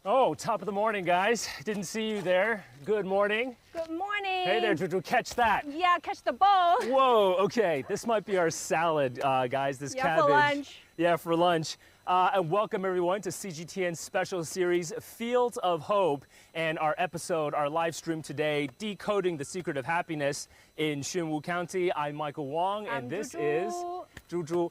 Oh, top of the morning, guys. Didn't see you there. Good morning. Good morning. Hey there, Juju. Catch that. Yeah, catch the ball. Whoa, okay. This might be our salad, guys, this cabbage. For lunch. Yeah, for lunch. And welcome, everyone, to CGTN's special series, Fields of Hope, and our episode, our live stream today, Decoding the Secret of Happiness in Xunwu County. I'm Michael Wong, and this Juju. is Juju.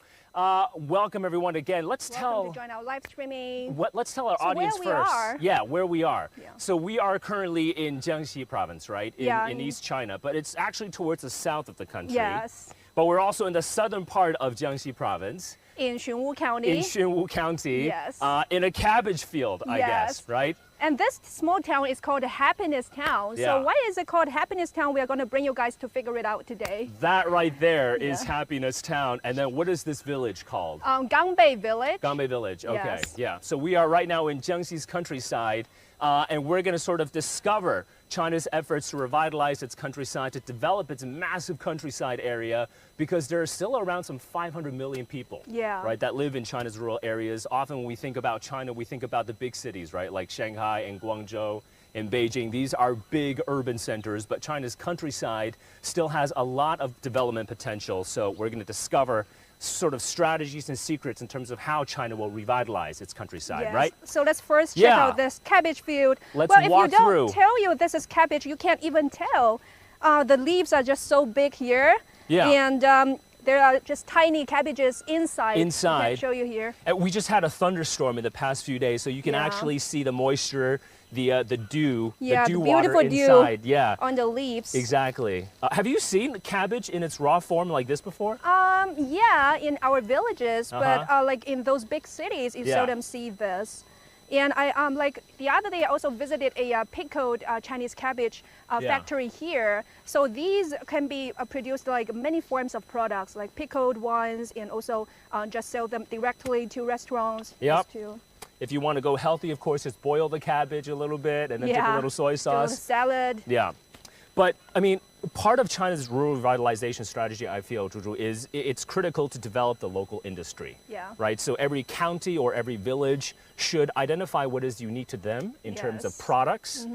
Welcome, everyone, again. Welcome to join our live streaming. Let's tell our audience where first. We are. Yeah, where we are. Yeah. So we are currently in Jiangxi province, right? In in East China, but it's actually towards the south of the country. Yes. But we're also in the southern part of Jiangxi province. In Xunwu County. In Xunwu County. Yes. In a cabbage field, I guess, right? And this small town is called Happiness Town. Yeah. So why is it called Happiness Town? We are going to bring you guys to figure it out today. That right there is Happiness Town. And then what is this village called? Gangbei Village. Gangbei Village, okay. Yes. Yeah, so we are right now in Jiangxi's countryside, and we're going to sort of discover China's efforts to revitalize its countryside, to develop its massive countryside area, because there are still around some 500 million people, right, that live in China's rural areas. Often when we think about China, we think about the big cities, right, like Shanghai and Guangzhou and Beijing. These are big urban centers, but China's countryside still has a lot of development potential. So we're going to discover sort of strategies and secrets in terms of how China will revitalize its countryside, right? So let's first check out this cabbage field. Let's walk through. If you don't tell you this is cabbage, you can't even tell. The leaves are just so big here. Yeah. And there are just tiny cabbages inside. I can show you here. And we just had a thunderstorm in the past few days, so you can actually see the moisture, the dew, the dew water inside. On the leaves. Exactly. Have you seen cabbage in its raw form like this before? Yeah, in our villages, but like in those big cities, you seldom see this. And I like the other day I also visited a pickled Chinese cabbage factory here. So these can be produced like many forms of products, like pickled ones, and also just sell them directly to restaurants. Yep. If you want to go healthy, of course, just boil the cabbage a little bit and then take a little soy sauce. Do a salad. Yeah. But, I mean, part of China's rural revitalization strategy, I feel, Zhu, is it's critical to develop the local industry. Right? So every county or every village should identify what is unique to them in terms of products,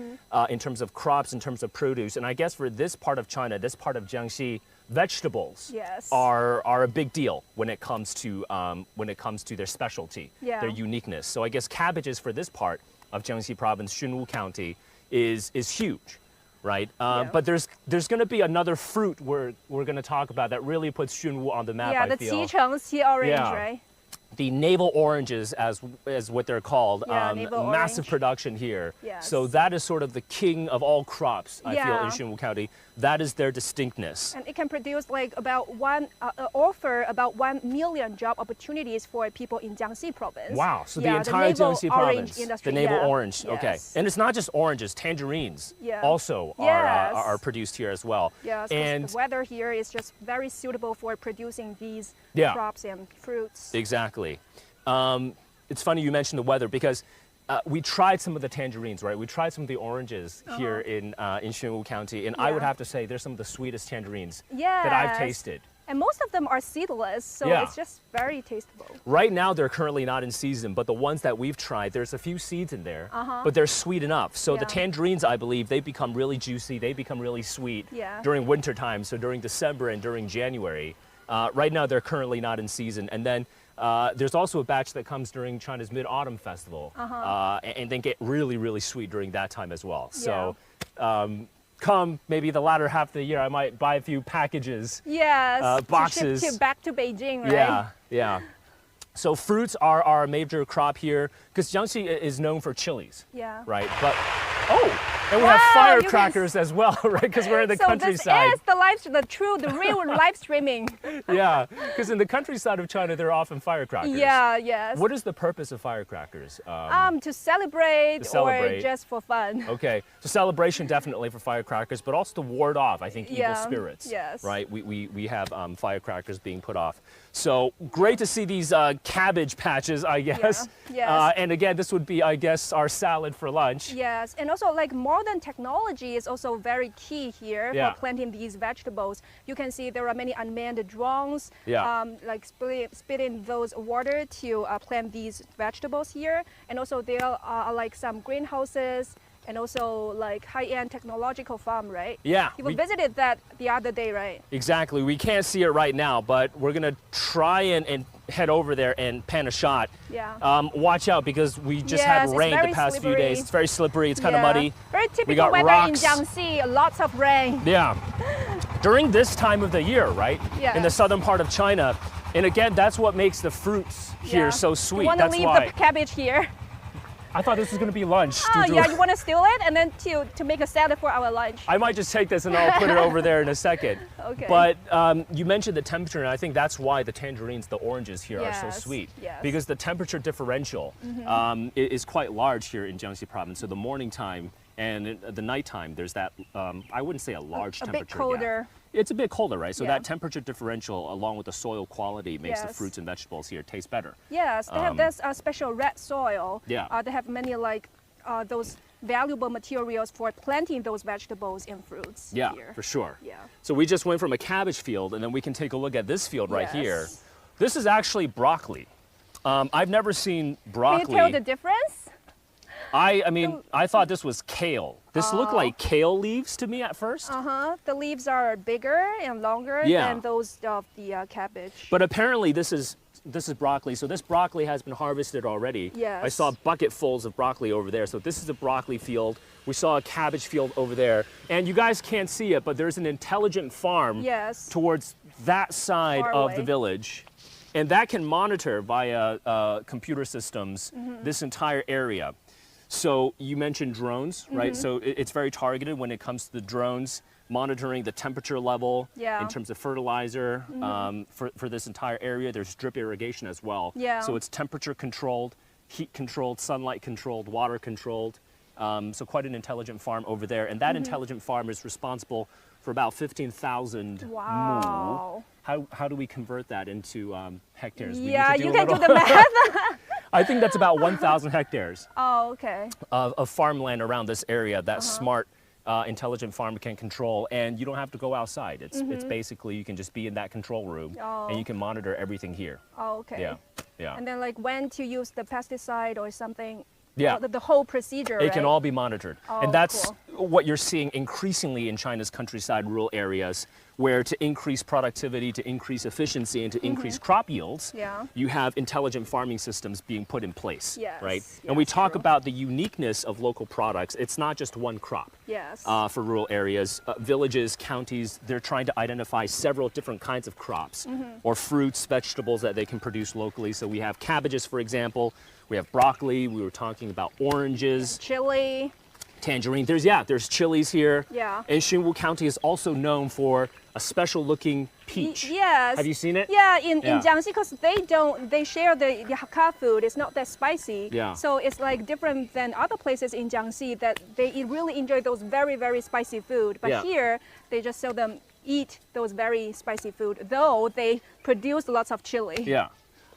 in terms of crops, in terms of produce. And I guess for this part of China, this part of Jiangxi, vegetables are a big deal when it comes to their specialty, their uniqueness. So I guess cabbages for this part of Jiangxi province, Xunwu County, is huge. Right, but there's going to be another fruit we're going to talk about that really puts Xunwu on the map. I feel. The Jiangxi orange, right? The navel oranges, as what they're called, massive production here. So that is sort of the king of all crops, I feel, in Xunwu County. That is their distinctness. And it can produce like offer about 1 million job opportunities for people in Jiangxi province. Wow, so the entire Jiangxi province, industry, the navel orange, okay. And it's not just oranges, tangerines also are produced here as well. And the weather here is just very suitable for producing these crops and fruits. Exactly. It's funny you mentioned the weather because we tried some of the tangerines, right? We tried some of the oranges here in Xunwu County, and I would have to say they're some of the sweetest tangerines that I've tasted. And most of them are seedless, so it's just very tastable. Right now, they're currently not in season, but the ones that we've tried, there's a few seeds in there, but they're sweet enough. So the tangerines, I believe, they become really juicy, they become really sweet during winter time, so during December and during January. Right now, they're currently not in season. And then there's also a batch that comes during China's Mid-Autumn Festival, and then get really, really sweet during that time as well. So come maybe the latter half of the year, I might buy a few packages, boxes. To ship back to Beijing, right? Yeah. So fruits are our major crop here, because Jiangxi is known for chilies, right? But, and we have firecrackers as well, right? Because we're in the countryside. So this is the real live streaming. Yeah, because in the countryside of China, there are often firecrackers. What is the purpose of firecrackers? To celebrate or just for fun. Okay, so celebration definitely for firecrackers, but also to ward off, I think, evil spirits. Right, we have firecrackers being put off. So great to see these cabbage patches, I guess. And again, this would be, I guess, our salad for lunch. And also like more modern technology is also very key here Yeah. for planting these vegetables. You can see there are many unmanned drones, like spitting those water to plant these vegetables here. And also there are like some greenhouses and also like high-end technological farm, right? Yeah. You visited that the other day, right? Exactly. We can't see it right now, but we're going to try and head over there and pan a shot. Yeah. Watch out because we just had rain the past few days. It's very slippery. It's kind of muddy. Very We typical got weather rocks. in Jiangxi, lots of rain. Yeah. During this time of the year, right? Yeah. In the southern part of China. And again, that's what makes the fruits here so sweet. You want to That's leave why. the cabbage here. I thought this was going to be lunch. Oh, yeah, you want to steal it and then to make a salad for our lunch. I might just take this and I'll put it over there in a second. Okay. But you mentioned the temperature, and I think that's why the tangerines, the oranges here are so sweet. Yes. Because the temperature differential is quite large here in Jiangxi province. So the morning time and the nighttime, there's that, I wouldn't say a large temperature bit colder. gap. It's a bit colder, right? So that temperature differential, along with the soil quality, makes the fruits and vegetables here taste better. Yes, they have this special red soil. Yeah. They have many like those valuable materials for planting those vegetables and fruits Yeah, here. for sure. Yeah. So we just went from a cabbage field, and then we can take a look at this field right here. Yes. This is actually broccoli. I've never seen broccoli. Can you tell the difference? I mean, I thought this was kale. This looked like kale leaves to me at first. The leaves are bigger and longer than those of the cabbage. But apparently this is broccoli. So this broccoli has been harvested already. Yes. I saw bucketfuls of broccoli over there. So this is a broccoli field. We saw a cabbage field over there. And you guys can't see it, but there's an intelligent farm towards that side of the village. And that can monitor via computer systems this entire area. So you mentioned drones, right? So it's very targeted when it comes to the drones, monitoring the temperature level in terms of fertilizer for this entire area. There's drip irrigation as well. Yeah. So it's temperature controlled, heat controlled, sunlight controlled, water controlled. So quite an intelligent farm over there. And that intelligent farm is responsible for about 15,000 Wow. How do we convert that into hectares? Yeah, you can do the math. I think that's about 1,000 hectares Oh, okay. of farmland around this area that smart, intelligent farm can control. And you don't have to go outside. It's basically, you can just be in that control room and you can monitor everything here. Oh, okay. Yeah, yeah. And then like when to use the pesticide or something. Yeah. The whole procedure, It can all be monitored. Oh, and that's cool. what you're seeing increasingly in China's countryside, rural areas, where to increase productivity, to increase efficiency, and to increase crop yields, you have intelligent farming systems being put in place, right? And we talk about the uniqueness of local products. It's not just one crop. Yes. For rural areas, villages, counties, they're trying to identify several different kinds of crops or fruits, vegetables that they can produce locally. So we have cabbages, for example. We have broccoli. We were talking about oranges. Chili. Tangerine. There's chilies here. Yeah. And Xunwu County is also known for a special looking peach. Yes. Have you seen it? Yeah, in Jiangxi, because they share the Hakka food. It's not that spicy. Yeah. So it's like different than other places in Jiangxi that they really enjoy those very, very spicy food. But here, they just seldom eat those very spicy food, though they produce lots of chili. Yeah.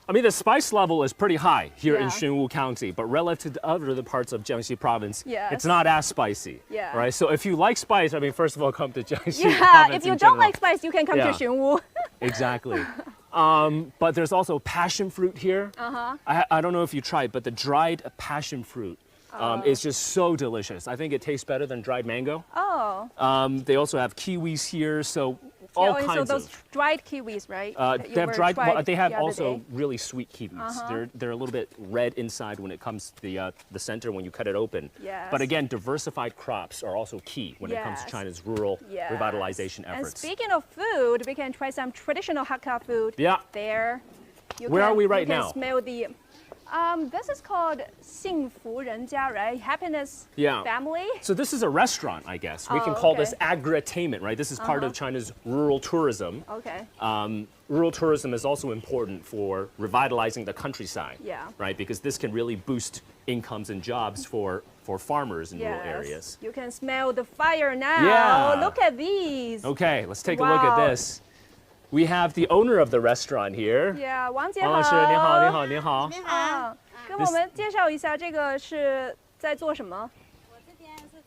I mean, the spice level is pretty high here in Xunwu County, but relative to other parts of Jiangxi province, it's not as spicy. Yeah. Right? So if you like spice, I mean, first of all, come to Jiangxi Yeah, province if you in don't general. like spice, you can come to Xunwu. Exactly. But there's also passion fruit here. I don't know if you tried, but the dried passion fruit is just so delicious. I think it tastes better than dried mango. Oh. They also have kiwis here, so all kinds so those of. dried kiwis, right? They have dried. Well, they have the other also day. really sweet kiwis. They're a little bit red inside when it comes to the center when you cut it open. Yes. But again, diversified crops are also key when it comes to China's rural revitalization efforts. And speaking of food, we can try some traditional Hakka food. Yeah. There. Where are we right you now? can smell the. This is called 幸福人家, right? Happiness family. So this is a restaurant, I guess. We can call this agritainment, right? This is part of China's rural tourism. Okay. Rural tourism is also important for revitalizing the countryside, right? Because this can really boost incomes and jobs for farmers in rural areas. You can smell the fire now. Yeah. Look at these. Okay, let's take a look at this. We have the owner of the restaurant here. Yeah, 王姐王老师，你好，你好，你好。跟我们介绍一下这个是在做什么？我这边是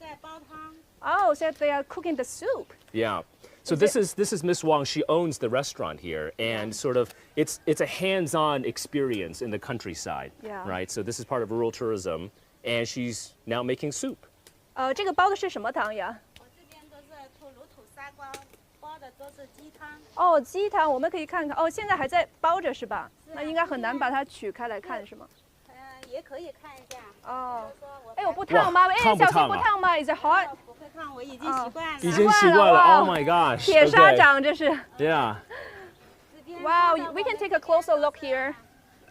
Oh, so they are cooking the soup. Yeah. So this is Miss Wang. She owns the restaurant here, and sort of it's a hands-on experience in the countryside, right? So this is part of rural tourism, and she's now making soup. 这个包的是什么汤呀？我这边都是土卤土砂锅，包的都是鸡汤。哦，鸡汤我们可以看看。哦，现在还在包着是吧？那应该很难把它取开来看是吗？也可以看一下。哦。哎，我不烫吗？哎，小心不烫吗？Is it hot？ 不会烫，我已经习惯了。已经习惯了。Oh my gosh！ 铁砂掌这是。Yeah。Wow, we can take a closer look here.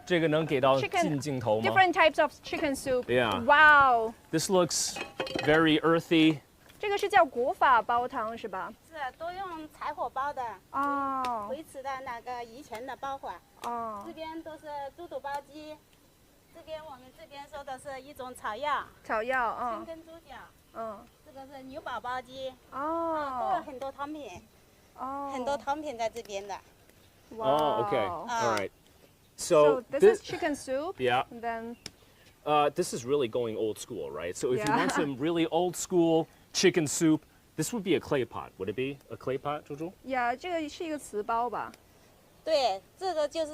这个能给到近镜头吗 ？Different types of chicken soup. Yeah. Wow. This looks very earthy. 这个是叫古法煲汤是吧？是，都用柴火煲的。哦。维持的那个以前的煲法。哦。这边都是猪肚包鸡，这边我们这边说的是一种草药。草药，青根猪脚。这个是牛宝包鸡。哦。都有很多汤品。哦。很多汤品在这边的。Oh, okay. All right. So this is chicken soup. Yeah. And then. This is really going old school, right? So if you want some really old school chicken soup, this would be a clay pot. Would it be a clay pot, 猪猪 Yeah, 这个是一个瓷包吧？对，这个就是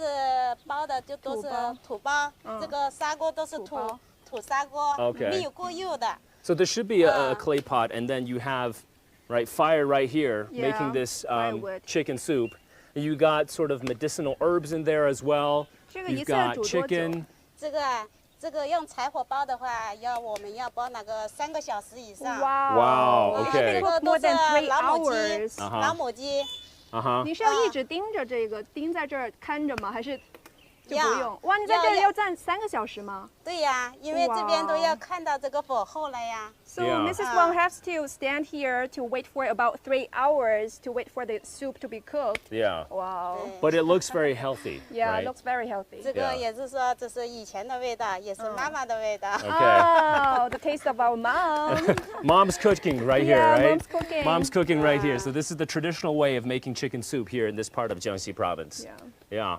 包的，就都是土包。这个砂锅都是土砂锅，没有过釉的。So there should be a clay pot, and then you have, right, fire right here, making this chicken soup. You got sort of medicinal herbs in there as well. You've got chicken. 这个用柴火煲的话，我们要煲那个3个小时以上。Wow. Okay. 这个都是老母鸡。你是要一直盯着这个，盯在这儿看着吗？还是就不用？哇，你在这里要站3个小时吗？对呀，因为这边都要看到这个火候了呀。So Mrs. Wang has to stand here to wait for about 3 hours to wait for the soup to be cooked. Yeah. Wow. But it looks very healthy. Yeah, right? it looks very healthy. 这个也是说，这是以前的味道，也是妈妈的味道。Oh, the taste of our mom. Mom's cooking right here, Yeah, right? mom's cooking. Mom's cooking right here. So this is the traditional way of making chicken soup here in this part of Jiangxi province. Yeah.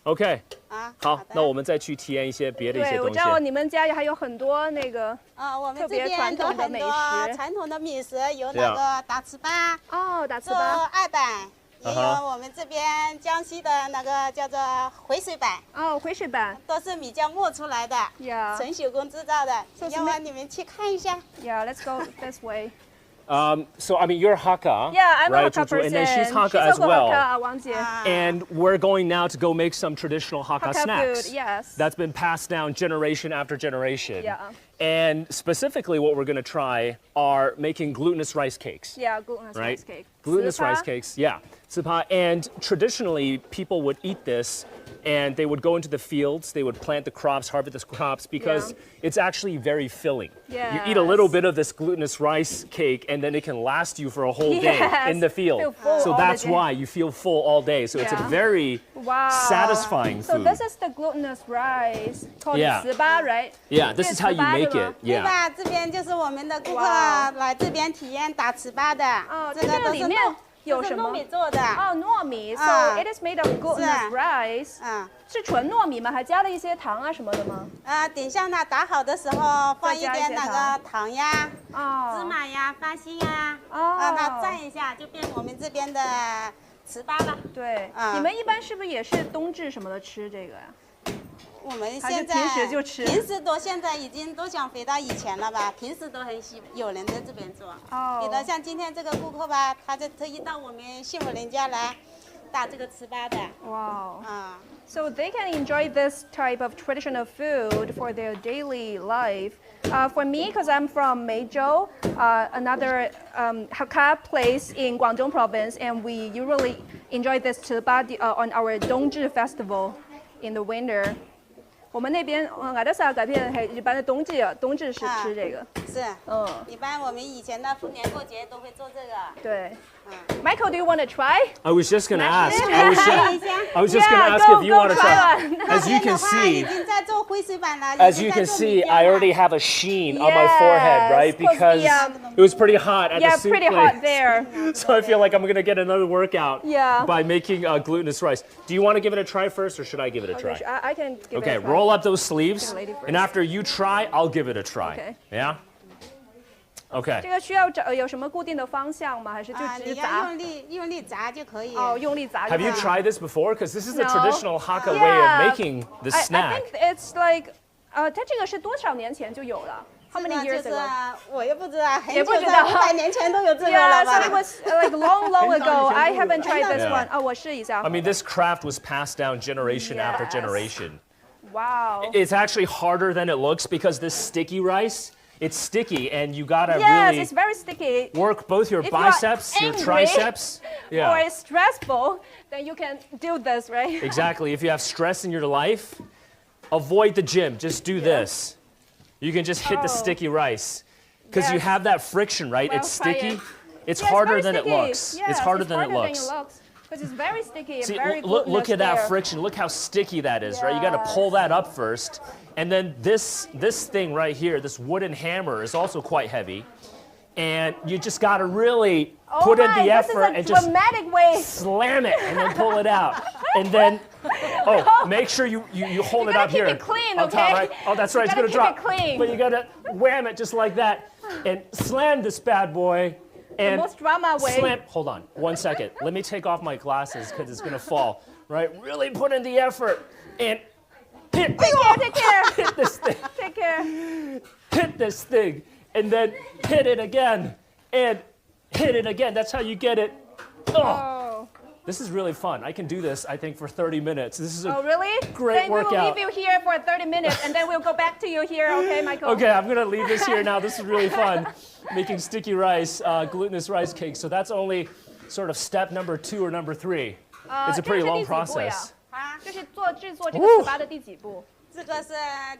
OK. 好，那我们再去体验一些别的一些东西。对，我知道你们家还有很多那个我们特别传统的美食。传统的美食有那个打糍粑。哦，打糍粑。做2板，也有我们这边江西的那个叫做回水板。哦，回水板。都是米酵磨出来的，纯手工制造的。要不你们去看一下。Yeah, let's go this way. So I mean, you're Hakka, yeah, I'm right? a Hakka person. And then she's Hakka as well. Hakka, Wang Jie. And we're going now to go make some traditional Hakka snacks. Food, yes. That's been passed down generation after generation. Yeah. And specifically, what we're going to try are making glutinous rice cakes. Yeah, glutinous rice cake. Glutinous rice cakes, yeah. And traditionally, people would eat this and they would go into the fields, they would plant the crops, harvest the crops, because it's actually very filling. Yes. You eat a little bit of this glutinous rice cake and then it can last you for a whole day in the field. So that's why you feel full all day. So it's a very satisfying food. So this is the glutinous rice called 糍粑, right? Yeah, this is how you make it. 对吧？这边就是我们的顾客来这边体验打糍粑的。这个里面有什么？糯米做的。哦，糯米。So it is made of glutinous rice. 是纯糯米吗？还加了一些糖啊什么的吗？等下呢，打好的时候放一点那个糖呀、芝麻呀、花心呀，让它蘸一下，就变我们这边的糍粑了。对，你们一般是不是也是冬至什么的吃这个呀？我们现在平时就吃，平时都现在已经都想回到以前了吧？平时都很有人在这边做。有的像今天这个顾客吧，他就特意到我们幸福人家来打这个糍粑的。哇。So they can enjoy this type of traditional food for their daily life. For me, because I'm from Meizhou, another Hakka place in Guangdong province, and we usually enjoy this 糍粑 on our Dongzhi festival in the winter. 我们那边外头啥改变还一般的冬至是吃这个。是。一般我们以前的逢年过节都会做这个。对。Michael, do you want to try? I was just going to ask. I was just going to ask if you want to try. As you can see, I already have a sheen on my forehead, right? Because it was pretty hot at the soup pretty hot there. So I feel like I'm going to get another workout by making glutinous rice. Do you want to give it a try first, or should I give it a try? I can give it a try. Okay, roll up those sleeves, and after you try, I'll give it a try. Okay. Yeah? Okay. 这个需要有什么固定的方向吗？还是就直接砸？用力砸就可以。哦，用力砸。Have you tried this before? Because this is a No. traditional Hakka way Yeah. of making this I snack. think it's like 它这个是多少年前就有了？How many years ago? 我也不知道，很也久不知道，500年前都有这个 Yeah, 了 so it 吧？ was like long ago. I haven't tried this Yeah. one. 哦，我试一下。 I mean, this craft was passed down generation after Yes. generation. Wow. It's actually harder than it looks because this sticky rice, it's sticky and you gotta Yes, really it's very sticky. work both your If you are biceps, your angry triceps. Or Yeah, it's stressful, then you can do this, right? exactly. If you have stress in your life, avoid the gym. Just do this. You can just hit the Oh. sticky rice because you Yes. have that friction, right? Well, It's try sticky. it. It's Yeah, harder very than it sticky. looks. Yes, It's harder than it looks. Because it's very sticky and See, very look at that there. friction. Look how sticky that is, right? You got to pull that up first. And then this thing right here, this wooden hammer is also quite heavy. And you just got to really put in the effort and just dramatic way. slam it and then pull it out. And then, oh, make sure you hold it gotta up keep here. it clean, on top, okay? right? Oh, that's right. It's You going to gotta drop. keep it clean. But you got to wham it just like that and slam this bad boy. And most drama way. Slam. Hold on, 1 second. Let me take off my glasses because it's gonna fall. Right? Really put in the effort and hit. Take care. Hit this thing. Take care. Hit this thing, and then hit it again, and hit it again. That's how you get it. Oh. This is really fun. I can do this, I think, for 30 minutes. This is a Oh, really? great then we will workout. leave you here for 30 minutes, and then we'll go back to you here, okay, Michael? Okay, I'm gonna leave this here now. This is really fun. Making sticky rice, glutinous rice cakes. So that's only sort of step number 2 or number 3. It's a pretty long process. 这是制作这个糍粑的第几步？这个是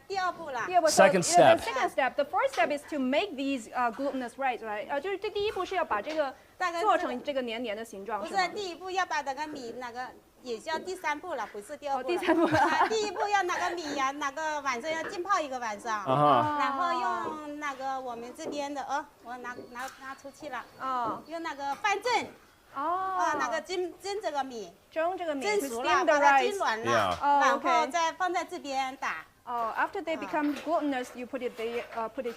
第二步了。第二步 Second step. The second step. The first step is to make these glutinous rice, right? 就是这第一步是要把这个做成这个黏黏的形状，不是吗？第一步要把那个米那个也叫第3步了，不是第2步了。第3步。第一步要那个米呀，那个晚上要浸泡1个晚上，然后用那个我们这边的我拿出去了。用那个翻蒸。那个蒸这个米，蒸这个米，蒸熟了，把它蒸软了， Yeah. 然后再放在这边打。After they become glutinous, you put it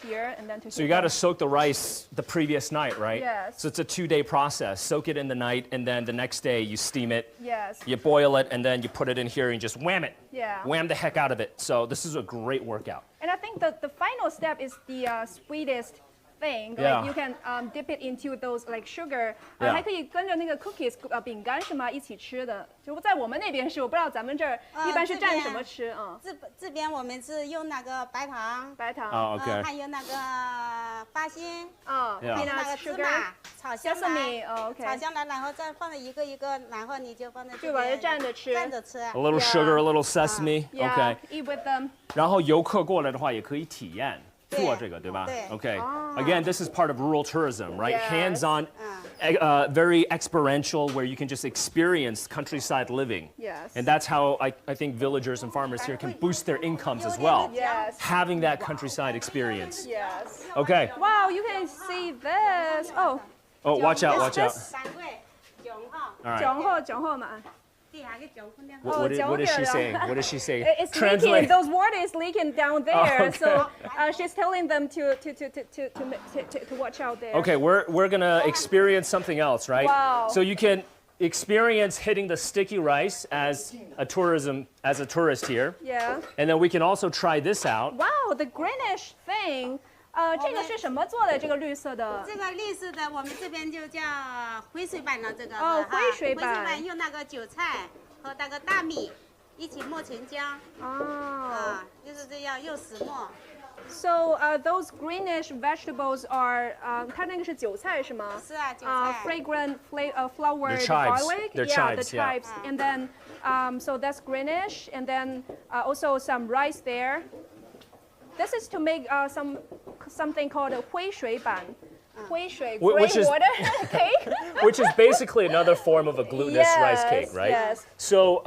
here and then to. So you got to soak the rice the previous night, right? Yes. So it's a 2-day process. Soak it in the night, and then the next day you steam it. Yes. You boil it, and then you put it in here and just wham it. Yeah. Wham the heck out of it. So this is a great workout. And I think the final step is the sweetest thing. Yeah. Like you can dip it into those like sugar. Yeah. 还可以跟着那个 cookies 饼干是吗？一起吃的。就在我们那边是，我不知道咱们这儿一般是蘸什么吃啊？这边我们是用那个白糖，白糖。OK. 还有那个花心，还有那个芝麻，炒香来，炒香来，然后再放了一个一个，然后你就放在这边，就把它蘸着吃。蘸着吃。A little sugar, a little sesame. Yeah. Okay. Eat with them. 然后游客过来的话也可以体验。做这个，对吧？对。 Okay. Again, this is part of rural tourism, right? Yes. Hands-on, very experiential, where you can just experience countryside living. Yes. And that's how I think villagers and farmers here can boost their incomes as well. Yes. Having that countryside experience. Yes. Okay. Wow, you can see this. Oh. Oh, watch out, watch out. 囧後嘛。 What is she saying? What is she saying? It's Translate. leaking. Those water is leaking down there. Okay. So she's telling them to watch out there. Okay, we're gonna experience something else, right? Wow. So you can experience hitting the sticky rice as a tourist here. Yeah. And then we can also try this out. Wow, the greenish thing. 这个是什么做的？这个绿色的。这个绿色的，我们这边就叫灰水板了。这个灰水板。灰水板用那个韭菜和那个大米一起磨成浆。就是这样用石磨。So those greenish vegetables are 它那个是韭菜是吗？是啊，韭菜。Fragrant flowered garlic. They're chives. The chives. Yeah. And then so that's greenish, and then also some rice there. This is to make something called a 灰水板. 灰水 Which is water cake. Which is basically another form of a glutinous rice cake, right? Yes. So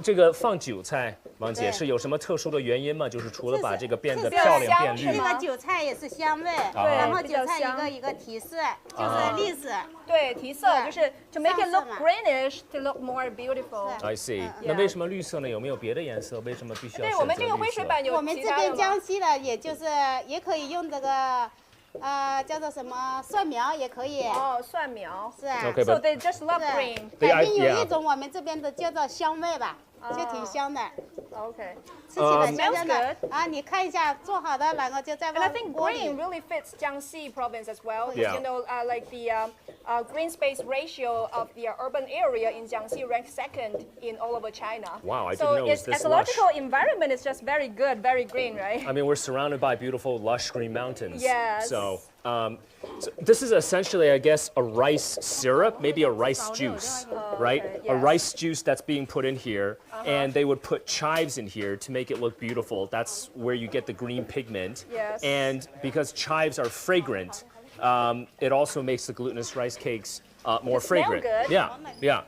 这个放韭菜，王姐是有什么特殊的原因吗？就是除了把这个变得漂亮变绿。这个韭菜也是香味，然后韭菜一个一个提色，就是绿色。对，提色就是 to make it look greenish, to look more beautiful. I see. 那为什么绿色呢？有没有别的颜色？为什么必须要选择绿色？对，我们这个灰水板有我们这边江西的，也就是也可以用这个叫做什么蒜苗也可以。哦，蒜苗。是啊。 Okay, So but they just love green. 改变有一种我们这边的叫做香味吧，就挺香的， Okay. 吃起来香香 Smells 的。啊，你看一下做好的，然后就在 And I think 锅里 green。really fits Jiangxi province as well. Yeah. You know, like the green space ratio of the urban area in Jiangxi ranks second in all over China. Wow, I so didn't know it was its this ecological lush. environment is just very good, very green, right? I mean, we're surrounded by beautiful, lush green mountains. Yes. So, so this is essentially, I guess, a rice syrup, maybe a rice juice, right? okay, A yes. rice juice that's being put in here, and they would put chives in here to make it look beautiful. That's where you get the green pigment. Yes. And because chives are fragrant, it also makes the glutinous rice cakes more They smell fragrant. good. Yeah, yeah.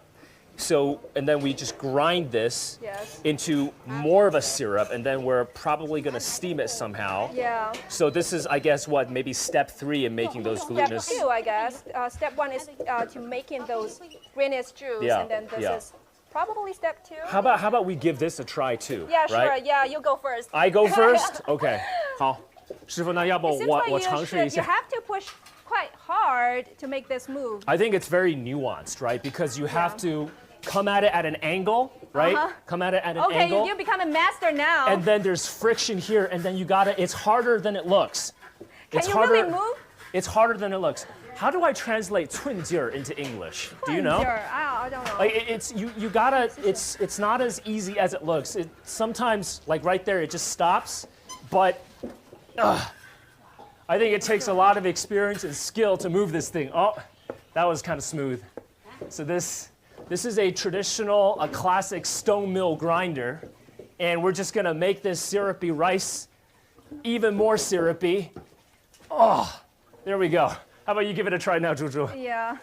So, and then we just grind this Yes. into more of a syrup, and then we're probably going to steam it somehow. Yeah. So this is, I guess, what, maybe step 3 in making those Step glutinous. 2, I guess. Step 1 is to making those greenish juice, Yeah, and then this yeah. is probably step 2. How about we give this a try too? Yeah, sure. Right? Yeah, you go first. I go first. Okay. 好，师傅，那要不 It seems 我 like 我 you 尝试一 should. You 下。 have to push quite hard to make this move. I think it's very nuanced, right? Because you have to come at it at an angle, right? Come at it at an Okay, angle. you become a master now. And then there's friction here, and then you gotta. It's harder than it looks. Can It's you harder. really move? It's harder than it looks. How do I translate 寸劲儿 into English? Do you know? Sure. I don't know. Like it's you gotta. It's not as easy as it looks. It sometimes, like right there, it just stops. But I think it takes a lot of experience and skill to move this thing. Oh, that was kind of smooth. So this is a traditional, a classic stone mill grinder, and we're just gonna make this syrupy rice even more syrupy. Oh, there we go. How about you give it a try now, Zhuzhu? Yeah.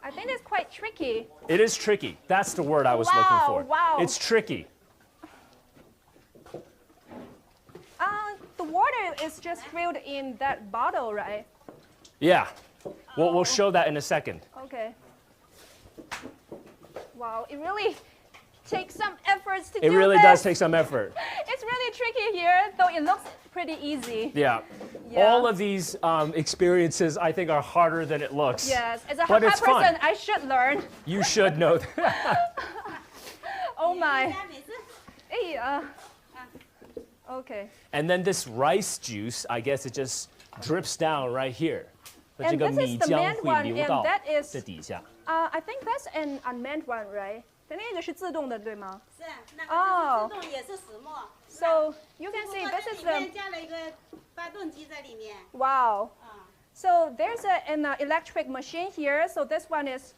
I think it's quite tricky. It is tricky. That's the word I was looking for. Wow. It's tricky. The water is just filled in that bottle, right? Yeah. We'll show that in a second. Okay. Wow, it really takes some efforts to do It really this. does take some effort. It's really tricky here, though it looks pretty easy. Yeah. Yeah. All of these experiences, I think, are harder than it looks. Yes, as a But high it's person, fun. I should learn. You should know that. Oh my. Hey, okay. And then this rice juice, I guess it just drips down right here. And this is the manned one, and that is- 这底下。 I think that's an unmanned one, right? 那个是自动的，对吗？是，那个就是自动也是石磨。 So you can see this is 里 the 面加了一个发动机在里面。 wow. 啊， So there's an electric machine here. So this one is,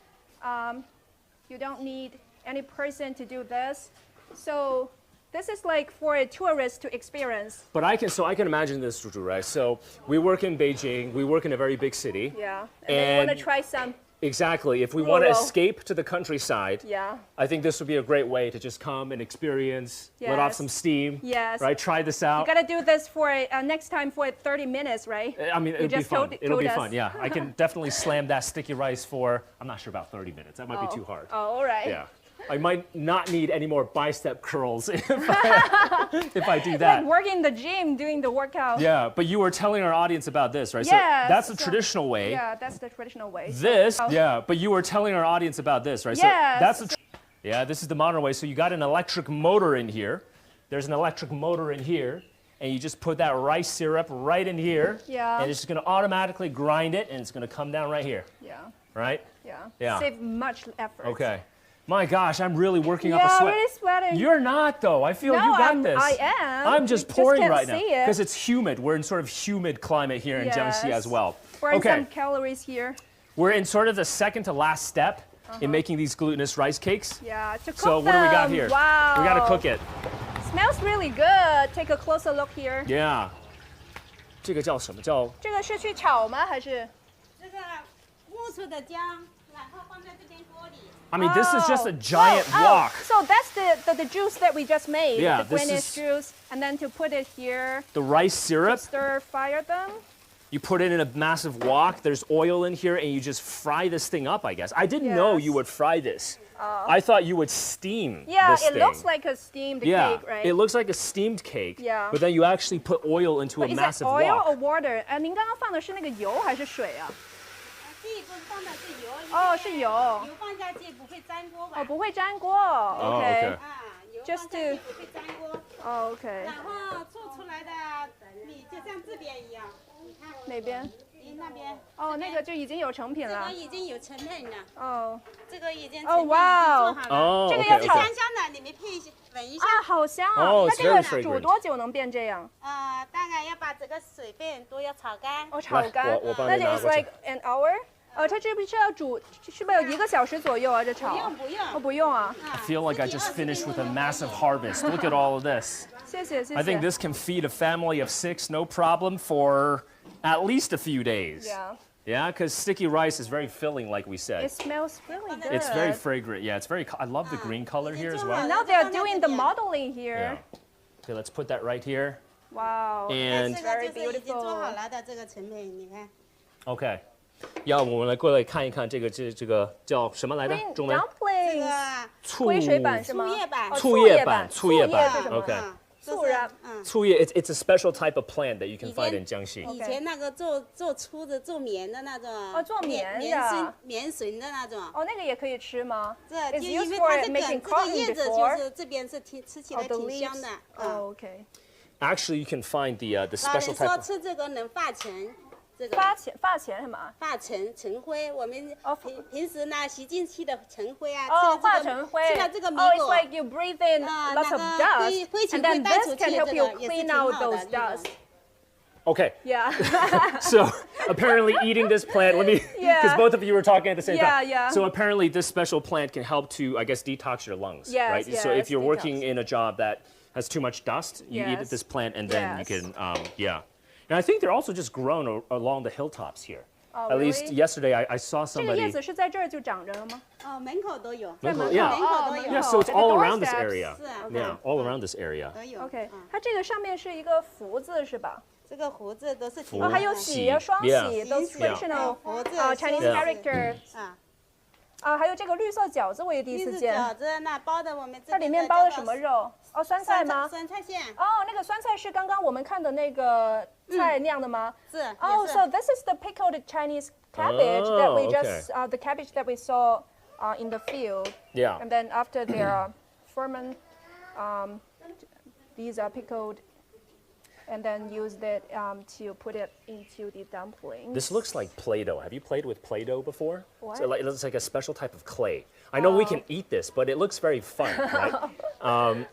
you don't need any person to do this. So this is like for a tourist to experience. But I can imagine this, Zhuzhu, right? So we work in Beijing. We work in a very big city. Yeah. And then you want And- to try some. Exactly. If we want to Rural. escape to the countryside, Yeah. I think this would be a great way to just come and experience, let off Yes. some steam, Yes. right? Try this out. You gotta do this for next time for 30 minutes, right? I mean, it'll be just fun. told It'll be us. fun. Yeah, I can definitely slam that sticky rice for. I'm not sure about 30 minutes. That might be too hard. Oh, all right. Yeah, I might not need any more bicep curls if I do that. Like working in the gym, doing the workout. Yeah, but you were telling our audience about this, right? Yes, So that's the so- traditional way. Yeah, that's the traditional way. This, yeah, but you were telling our audience about this, right? Yes. So that's the. Yeah, this is the modern way. So you got an electric motor in here. There's an electric motor in here, and you just put that rice syrup right in here. Yeah. And it's just gonna automatically grind it, and it's gonna come down right here, Yeah, right? yeah. Yeah. Save much effort. Okay. My gosh, I'm really working up a Yeah, sweat. really sweating. You're not though. I feel No, you got I'm- this. I am. I'm just You pouring can't right now see it. because it's humid. We're in sort of humid climate here in Jiangxi Yes. as well. Burn Okay. some calories here. We're in sort of the second to last step in making these glutinous rice cakes. Yeah, to cook So what do we got them. here? Wow. We gotta cook it. Smells really good. Take a closer look here. Yeah. 这个叫什么？叫这个是去炒吗？还是？这个焖出的姜，然后放在这边锅里。 I mean, this is just a Oh. giant Oh, wok. So that's the juice that we just made. Yeah, the this greenish is- juice, and then to put it here, The rice syrup, stir fire them. you put it in a massive wok. There's oil in here, and you just fry this thing up, I guess. I didn't know Yes. you would fry this. I thought you would steam Yeah, this it thing. looks like a steamed cake, right? It looks like a steamed cake. Yeah. But then you actually put oil into a Is it massive oil wok. or water? 您刚刚放的是那个油还是水啊？第一步放的是油。哦，是油。油放下去不会粘锅吧？哦，不会粘锅。OK。啊，油放下去不会粘锅。哦 ，OK。然后做出来的米就像这边一样，你看。哪边？那边。哦，那个就已经有成品了。这个已经有成品了。哦。这个已经哦，哇哦。哦，这个要炒。香香的，你们配闻一下。啊，好香啊！哦，那这个煮多久能变这样？大概要把这个水分都要炒干。哦，炒干。那就 is like an hour。它这不是要煮，是不是有1个小时左右啊？这炒？不用。哦，不用啊。I feel like I just finished with a massive harvest. Look at all of this. 谢谢。I think this can feed a family of 6 no problem for at least a few days. Yeah. Yeah, because sticky rice is very filling, like we said. It smells really good. It's very fragrant. Yeah, it's very. I love the green color here as well. Now they're doing the modeling here. Yeah. Okay, let's put that right here. Wow. And 这个就是已经做好了的这个成品，你看。OK，要我们来过来看一看这个叫什么来着？中文 ？Dumplings。灰水板是吗？醋叶板。醋叶是什么 OK。醋叶。醋叶 it's a special type of plant that you can find in Jiangxi. 以前那个做粗的做棉的那种。哦，做棉的。棉绳的那种。哦，那个也可以吃吗？这就因为它是梗，这个叶子就是这边是吃起来挺香的。哦 ，OK。Actually, you can find the special type. 老人说吃这个能发钱。发钱什么？发尘灰，我们平时呢吸进去的尘灰啊，化尘灰，吃了这个米果 ，it's like you breathe in lots of dust, and then this can help you clean out those dust. Okay. Yeah. So apparently eating this plant, because both of you were talking at the same time. Yeah. So apparently this special plant can help to, I guess, detox your lungs, right? Yes, so if you're detox. working in a job that has too much dust, you eat this plant and then you can, And I think they're also just grown along the hilltops here. Oh, At least yesterday I saw somebody. 这个叶子是在这儿就长着了吗？门口都有。在门口 Yeah, so it's all around this area. 是啊。Yeah, all around this area. 都有。OK，它这个上面是一个福字是吧？这个胡子都是。哦，还有喜双喜，都 traditional Chinese characters。还有这个绿色饺子，我也第一次见。饺子那包的我们它里面包的什么肉？哦，酸菜吗？酸菜馅。哦，那个酸菜是刚刚我们看的那个菜酿的吗？是。Oh, so this is the pickled Chinese cabbage that we just the cabbage that we saw in the field. Yeah. And then after they are ferment, these are pickled. And then use that to put it into the dumplings. This looks like Play-Doh. Have you played with Play-Doh before? What? So it looks like a special type of clay. I know we can eat this, but it looks very fun, right?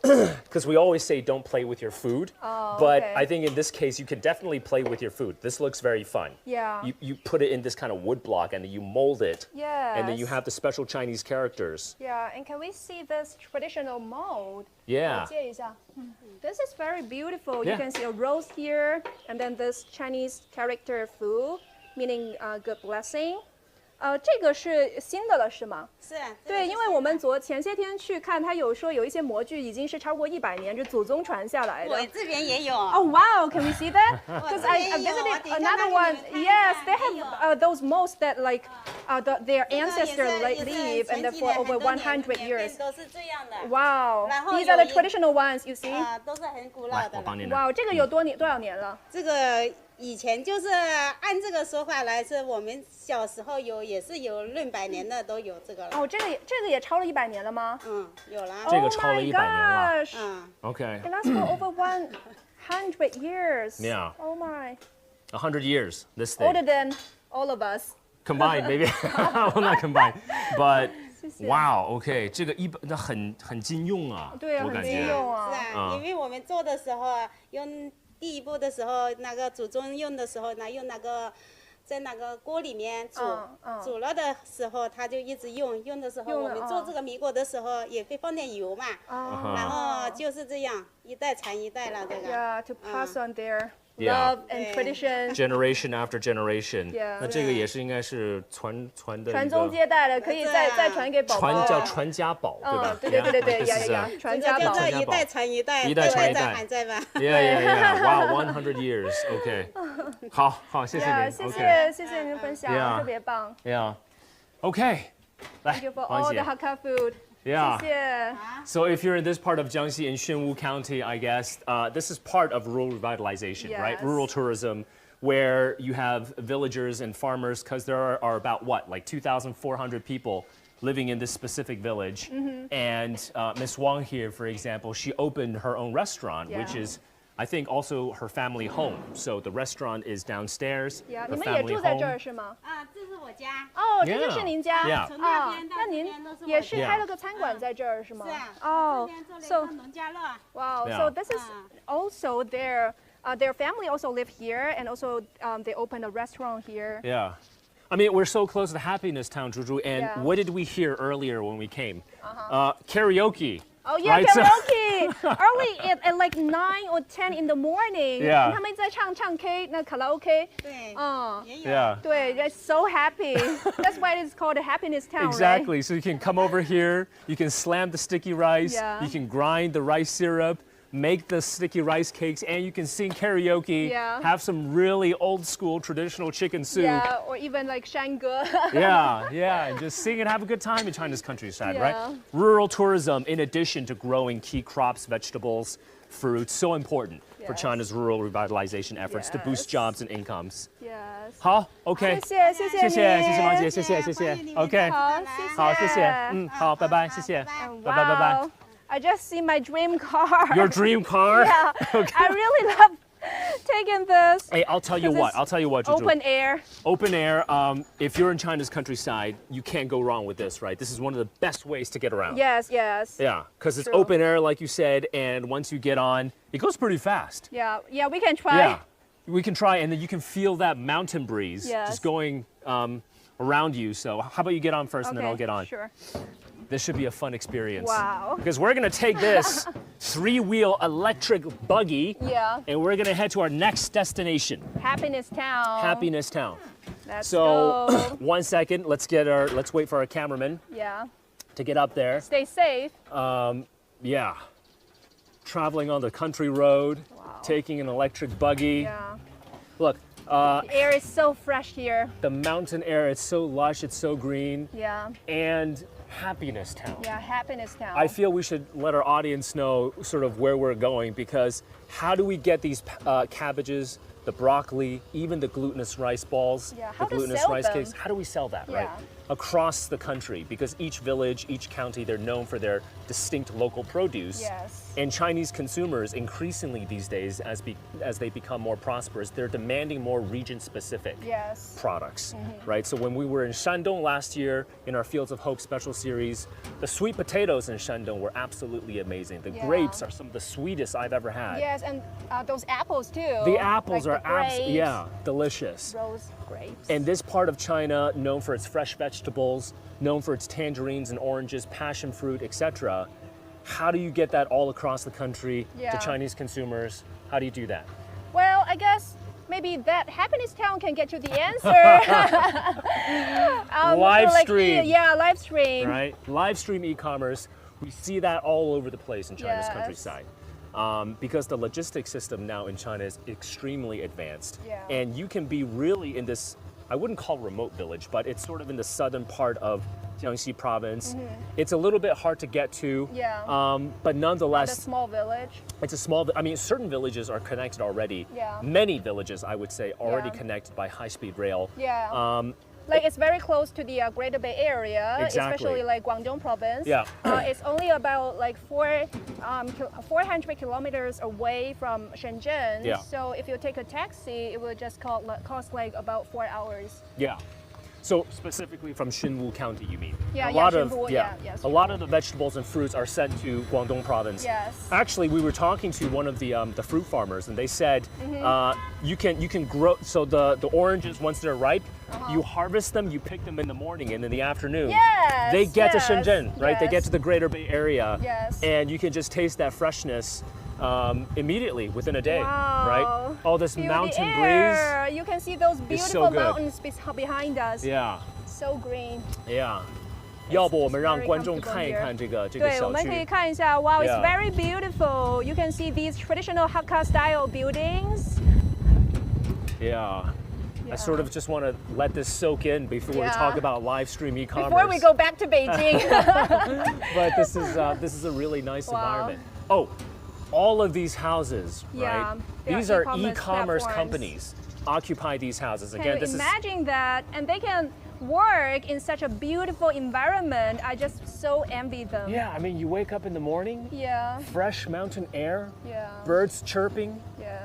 Because we always say don't play with your food. But I think in this case, you can definitely play with your food. This looks very fun. Yeah. You put it in this kind of wood block and then you mold it. Yes. And then you have the special Chinese characters. Yeah, and can we see this traditional mold? Yeah. 借一下。This is very beautiful. Yeah. You can see a rose here, and then this Chinese character fu, meaning good blessing. 这个是新的了，是吗？是。对，因为我们前些天去看，他有说有一些模具已经是超过100年，这祖宗传下来的。我这边也有。Oh wow! Can we see that? Because I visited another one. Yes, they have those molds that like their ancestors live and for over 100 years. 都是这样的。 Wow! These are the traditional ones. You see? 都是很古老的。我帮你拿。哇，这个有多少年了？这个以前就是按这个说法来，是我们小时候也是有论百年的都有这个了。哦，这个也超了100年了吗？有了。这个超了100年了。Okay. It lasts for over 100 years. Yeah. Oh my. 100 years. This thing. Older than all of us. Combined, maybe. Well, not combined, but. Wow, OK， 这个那很金用啊，对啊，很金用啊。是啊，因为我们做的时候用第一步的时候，那个祖宗用的时候呢，用那个在那个锅里面煮了的时候，他就一直用的时候，我们做这个米果的时候也会放点油嘛，然后就是这样一代传一代了，这个。Yeah, to pass on their love and tradition. Generation after generation. Yeah. 那这个也是应该是传的传宗接代的，可以再传给宝宝。叫传家宝，对吧？对，传家宝。一代传一代，一代传一代还在吧 ？Yeah. Wow, 100 years. OK. 好，谢谢您。谢谢您分享，特别棒。Yeah. OK. Thank you for all the Hakka food. Yeah. 谢谢. So if you're in this part of Jiangxi in Xunwu County, I guess, this is part of rural revitalization, right? Rural tourism, where you have villagers and farmers, because there are about, what, like 2,400 people living in this specific village. And Miss Wang here, for example, she opened her own restaurant, which is, I think, also her family home. So the restaurant is downstairs. Yeah. Her 你们 family 也住在这儿 home. 是吗？这是我家。哦，这就是您家。 Yeah. 从那边到那您这边都是我也是家。开了个餐馆在这儿是吗？是啊。哦这边做了一 so 个农家乐。 wow. Yeah. So this is also their family also live here, and also they opened a restaurant here. Yeah. I mean, we're so close to Happiness Town, Zhu, and Yeah. what did we hear earlier when we came? Karaoke. Oh yeah, right? So- karaoke. Early at like 9 or 10 in the morning. Yeah. 他们在唱 K 那卡拉 OK. 对。也有。Yeah. 对 they're so happy. That's why it's called a happiness town, Exactly. So you can come over here, you can slam the sticky rice, Yeah. you can grind the rice syrup, make the sticky rice cakes, and you can sing karaoke, Yeah. have some really old school traditional chicken soup. right? Yeah, or even like 山歌. Yeah, and just sing and have a good time in China's countryside, Yeah. right? Rural tourism, in addition to growing key crops, vegetables, fruits, so important for Yes. China's rural revitalization efforts to boost Yes. jobs and incomes. Yes. 好 OK 谢谢谢谢王姐，谢谢欢迎你们 OK 好，好，谢谢，好，拜拜，谢谢，拜拜拜拜。 Wow. I just see my dream car. Your dream car? Yeah. I really love taking this. Hey, I'll tell you what, Juju. Open air. Open air, if you're in China's countryside, you can't go wrong with this, right? This is one of the best ways to get around. Yes. Yeah, because it's True. open air, like you said, and once you get on, it goes pretty fast. Yeah, we can try. Yeah, we can try, and then you can feel that mountain breeze Yes. just going around you. So how about you get on first, and then I'll get on. Sure. This should be a fun experience. Wow. Because we're gonna take this 3-wheel electric buggy, Yeah. and we're gonna head to our next destination, Happiness town. Happiness Town. Let's So, go. 1 second, let's wait for our cameraman Yeah. to get up there. Stay safe. Yeah. Traveling on the country road, Wow. taking an electric buggy. Yeah. Look, The air is so fresh here. the mountain air, it's so lush, it's so green. Yeah. And Happiness Town. Yeah, happiness town. I feel we should let our audience know sort of where we're going, because how do we get these cabbages, the broccoli, even the glutinous rice balls, Yeah, the how to glutinous sell rice them? cakes? How do we sell that, right? Yeah. Across the country, because each village, each county, they're known for their distinct local produce. Yes. And Chinese consumers, increasingly these days, as they become more prosperous, they're demanding more region-specific Yes. products, right? So when we were in Shandong last year in our Fields of Hope special series, the sweet potatoes in Shandong were absolutely amazing. The Yeah. grapes are some of the sweetest I've ever had. Yes, and those apples too. The apples like are the grapes, delicious. Rose grapes. And this part of China, known for its fresh vegetables, known for its tangerines and oranges, passion fruit, etc. How do you get that all across the country Yeah. to Chinese consumers? How do you do that? Well, I guess maybe that happiness town can get you the answer. Live stream. Yeah, live stream. Right? Live stream e-commerce, we see that all over the place in China's Yes. countryside. Because the logistics system now in China is extremely advanced. Yeah. And you can be really in this, I wouldn't call remote village, but it's sort of in the southern part of Jiangxi province. It's a little bit hard to get to. Yeah. But The nonetheless, small village. it's a small, I mean, certain villages are connected already. Yeah. Many villages, I would say, already Yeah. connected by high-speed rail. Yeah. Like it's very close to the Greater Bay Area, Exactly. especially like Guangdong province. Yeah. It's only about like 400 kilometers away from Shenzhen. Yeah. So if you take a taxi, it will just cost like about 4 hours. Yeah. So specifically from Xunwu County, you mean? Yeah, a yeah, lot Xunwu, of yes. a lot of the vegetables and fruits are sent to Guangdong province. Yes. Actually, we were talking to one of the fruit farmers, and they said you can grow. So the oranges, once they're ripe, you harvest them, you pick them in the morning, and in the afternoon, Yes, they get yes, to Shenzhen, right? They get yes. to the Greater Bay Area, Yes. and you can just taste that freshness immediately within a day, Wow. right? All this Feel mountain the breeze. air. You can see those so beautiful good. mountains behind us. Yeah. So green. Yeah. 要不我们让 very 观众 comfortable 看一 here. 看这个对，我小们可以区。看一下。Wow, it's Yeah. very beautiful. You can see these traditional Hakka style buildings. Yeah. I sort of just want to let this soak in before we talk about live stream e-commerce. Before we go back to Beijing. But this is a really nice environment. Oh, all of these houses, right? These are e-commerce companies occupy these houses. Again, can you imagine that? And they can work in such a beautiful environment. I just so envy them. Yeah, I mean, you wake up in the morning, fresh mountain air, birds chirping,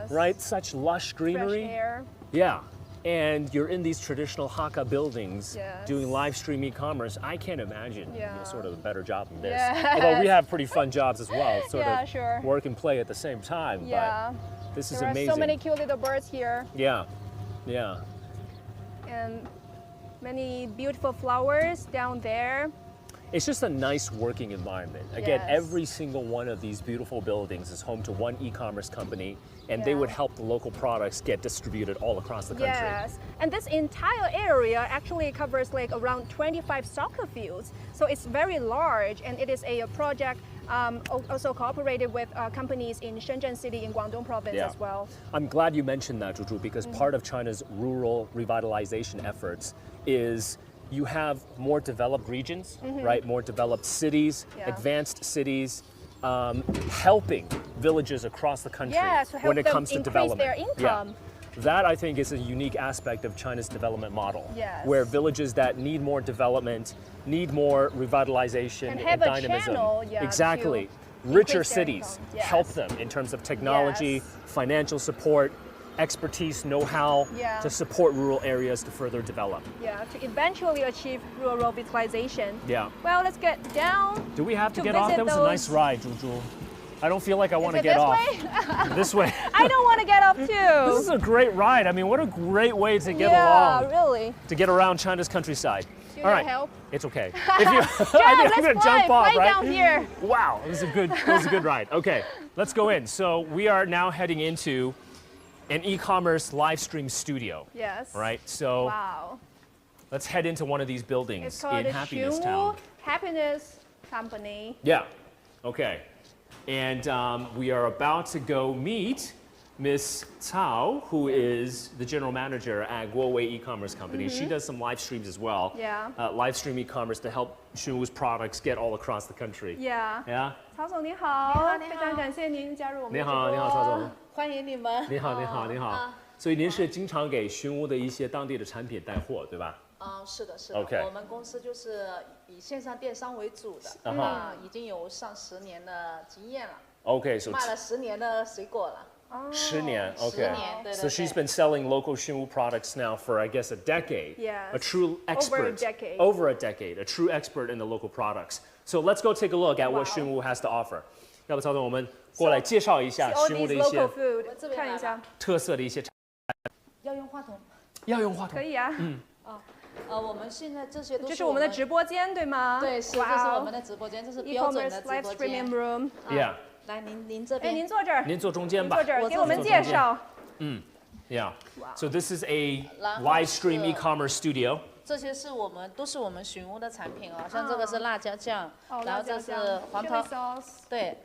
right? Such lush greenery. Fresh air. Yeah, and you're in these traditional Hakka buildings doing live stream e-commerce. I can't imagine sort of a better job than this. Although we have pretty fun jobs as well, sort of work and play at the same time. But this is amazing. There are so many cute little birds here. Yeah. And many beautiful flowers down there. It's just a nice working environment. Again, every single one of these beautiful buildings is home to one e-commerce company, and they would help the local products get distributed all across the country. Yes, and this entire area actually covers like around 25 soccer fields. So it's very large, and it is a project also cooperated with companies in Shenzhen City in Guangdong province as well. I'm glad you mentioned that, Zhu, because part of China's rural revitalization efforts is you have more developed regions, right? More developed cities, advanced cities, helping villages across the country when it comes to development. Their income. That, I think, is a unique aspect of China's development model, where villages that need more development, need more revitalization and dynamism. Exactly. Richer cities help them in terms of technology, financial support, expertise, know-how to support rural areas to further develop. Yeah, to eventually achieve rural revitalization. Yeah. Well, let's get down. Do we have to get off? That was a nice ride, Zhu. I don't feel like I want to get off. This way? I don't want to get off too. This is a great ride. I mean, what a great way to get along. Yeah, really. To get around China's countryside. Do you need help? It's okay. If you, I'm gonna jump off, fly right? down here. Wow, it was a good ride. Okay, let's go in. So we are now heading into an e-commerce live stream studio. Yes. Right. So let's head into one of these buildings in Happiness Town. Happiness Company. Yeah. Okay. And we are about to go meet Miss Cao, who is the general manager at Guowei e-commerce company. She does some live streams as well. Yeah. Live stream e-commerce to help Xunwu's products get all across the country. Yeah. Yeah. 曹总你好，非常感谢您加入我们的直播。你好，曹总。欢迎你们。你好。所以您是经常给Xunwu的一些当地的产品带货，对吧？是的。Okay. 我们公司就是以线上电商为主的，已经有上10年的经验了。Okay, so 卖了10年的水果了。10年, okay. 10年，对。So she's been selling local Xunwu products now for, I guess, a decade. Yes. A true expert. Over a decade. A true expert in the local products. So let's go take a look at what Xunwu has to offer. 要不曹总，我们过来介绍一下Xunwu的一些看一下特色的一些产品。要用话筒？要用话筒。可以啊。我们现在这些都是这是我们的直播间，对吗？对，这是我们的直播间，这是标准的直播间。Yeah. 来，您这边。您坐这儿。您坐中间吧。坐这儿，给我们介绍。Yeah. So this is a live stream e-commerce studio. 这些是都是我们Xunwu的产品哦，像这个是辣椒酱，然后这是黄桃，对，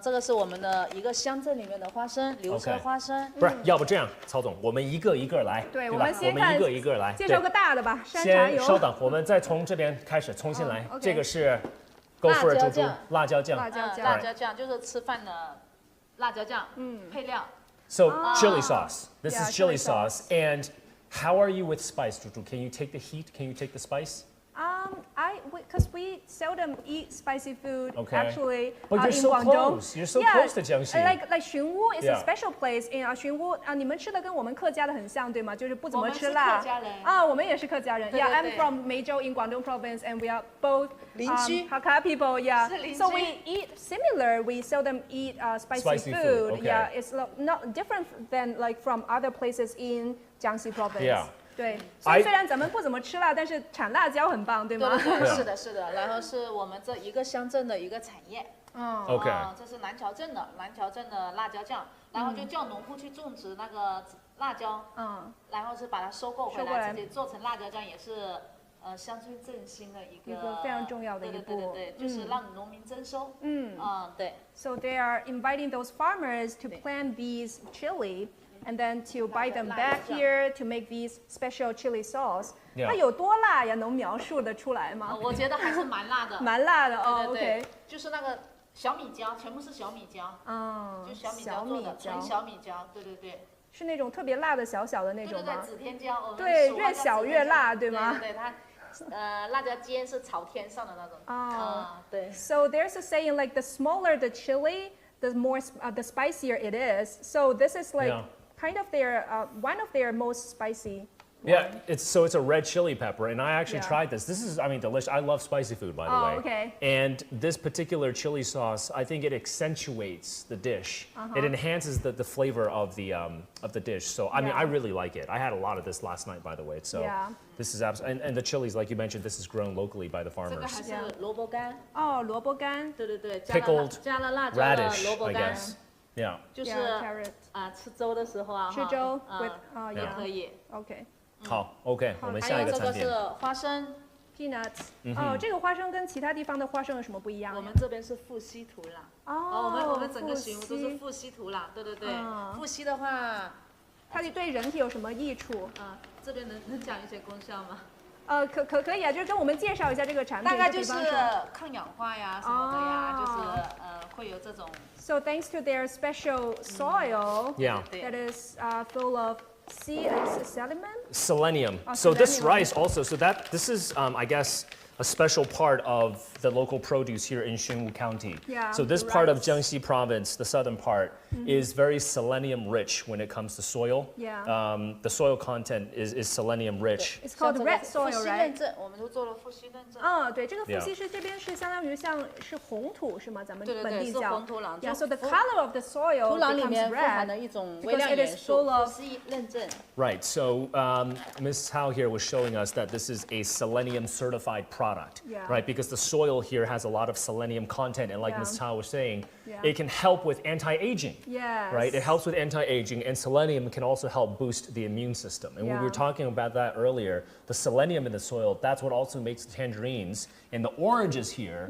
这个是我们的一个乡镇里面的花生，流车花生。不是，要不这样，曹总，我们一个一个来，对，我们先看，我们一个一个来，介绍个大的吧，山茶油。先稍等，我们再从这边开始，重新来。这个是 Go for it， 猪辣椒酱，辣椒酱就是吃饭的辣椒酱，配料。So chili sauce. This is chili sauce, and how are you with spice, Zhu? Can you take the heat? Can you take the spice? Because we seldom eat spicy food actually but you're in so Guangdong. Close. You're so close to Jiangxi. Like Xunwu is a special place in Xunwu. 你们吃的跟我们客家的很像，对吗？就是不怎么吃辣。我们是客家人。我们也是客家人。Yeah, I'm from Meizhou in Guangdong province, and we are both 邻居 Hakka people. Yeah. So we eat similar. We seldom eat spicy food. Okay. Yeah, it's not different than like from other places in Jiangxi province. Yeah. 对，所以虽然咱们不怎么吃辣，但是产辣椒很棒，对吗？对，是的。然后是我们这一个乡镇的一个产业。OK。这是南桥镇的辣椒酱，然后就叫农户去种植那个辣椒，然后是把它收购回来，直接做成辣椒酱，也是乡村振兴的一个非常重要的一步。对，就是让农民增收。对。So they are inviting those farmers to plant these chili. and then to buy them back here to make these special chili sauce. Yeah. 它有多辣呀？能描述得出来吗？我觉得还是蛮辣的。蛮辣的哦。对对对 OK， 就是那个小米椒，全部是小米椒。就小米椒做的，纯小米椒。对对对。是那种特别辣的小小的那种吗？对对对，指天椒。对，越小越辣，对吗？对对，它辣椒尖是朝天上的那种。对。So there's a saying like the smaller the chili, the more the spicier it is. So this is like kind of their one of their most spicy. Yeah, it's a red chili pepper, and I actually tried this. This is, I mean, delicious. I love spicy food, by the way. Okay. And this particular chili sauce, I think it accentuates the dish. It enhances the flavor of the dish. So I mean, I really like it. I had a lot of this last night, by the way. So this is absolutely, and the chilies, like you mentioned, this is grown locally by the 这个 farmers. 还是萝卜干。哦，萝卜干。对对对， Pickled 加了辣椒的 radish, 萝卜 I 干。 guess. Yeah. 就是 carrot 吃粥的时候啊，吃粥 with 也可以。 OK。好 ，OK， 我们还下一个餐点。有这个是花生。 Peanuts。哦，这个花生跟其他地方的花生有什么不一样？我们这边是富硒土壤。我们整个巡都是富硒土壤，对对对。富硒的话，它对人体有什么益处？这边能讲一些功效吗？可以啊，就是跟我们介绍一下这个产品。大概就是抗氧化呀什么的呀，就是会有这种。So thanks to their special soil, that is full of selenium. So this rice also, so this is, I guess, a special part of the local produce here in Xunwu County. Yeah, so this part of Jiangxi province, the southern part, is very selenium rich when it comes to soil. Yeah. The soil content is selenium rich. It's called red soil, right? 我们都做了富硒认证。对，这个富硒是这边是相当于像是红土是吗？咱们本地叫。是红土壤。Yeah, so the color of the soil 土壤里 becomes 面富含 red 的一种微量元素，富硒认证。Right. So Ms. Tao here was showing us that this is a selenium certified product, right? Because the soil here has a lot of selenium content, and like Ms. Tao was saying, it can help with anti-aging. Yes. Right? It helps with anti-aging, and selenium can also help boost the immune system. And we were talking about that earlier. The selenium in the soil, that's what also makes the tangerines and the oranges here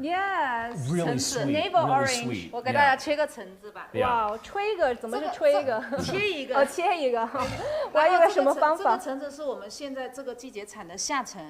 really sweet. Navel really orange. sweet. 我给大家切个橙子吧。哇，吹一个怎么是吹一个？切一个。切一个。我还以为什么方法？这个橙子是我们现在这个季节产的夏橙。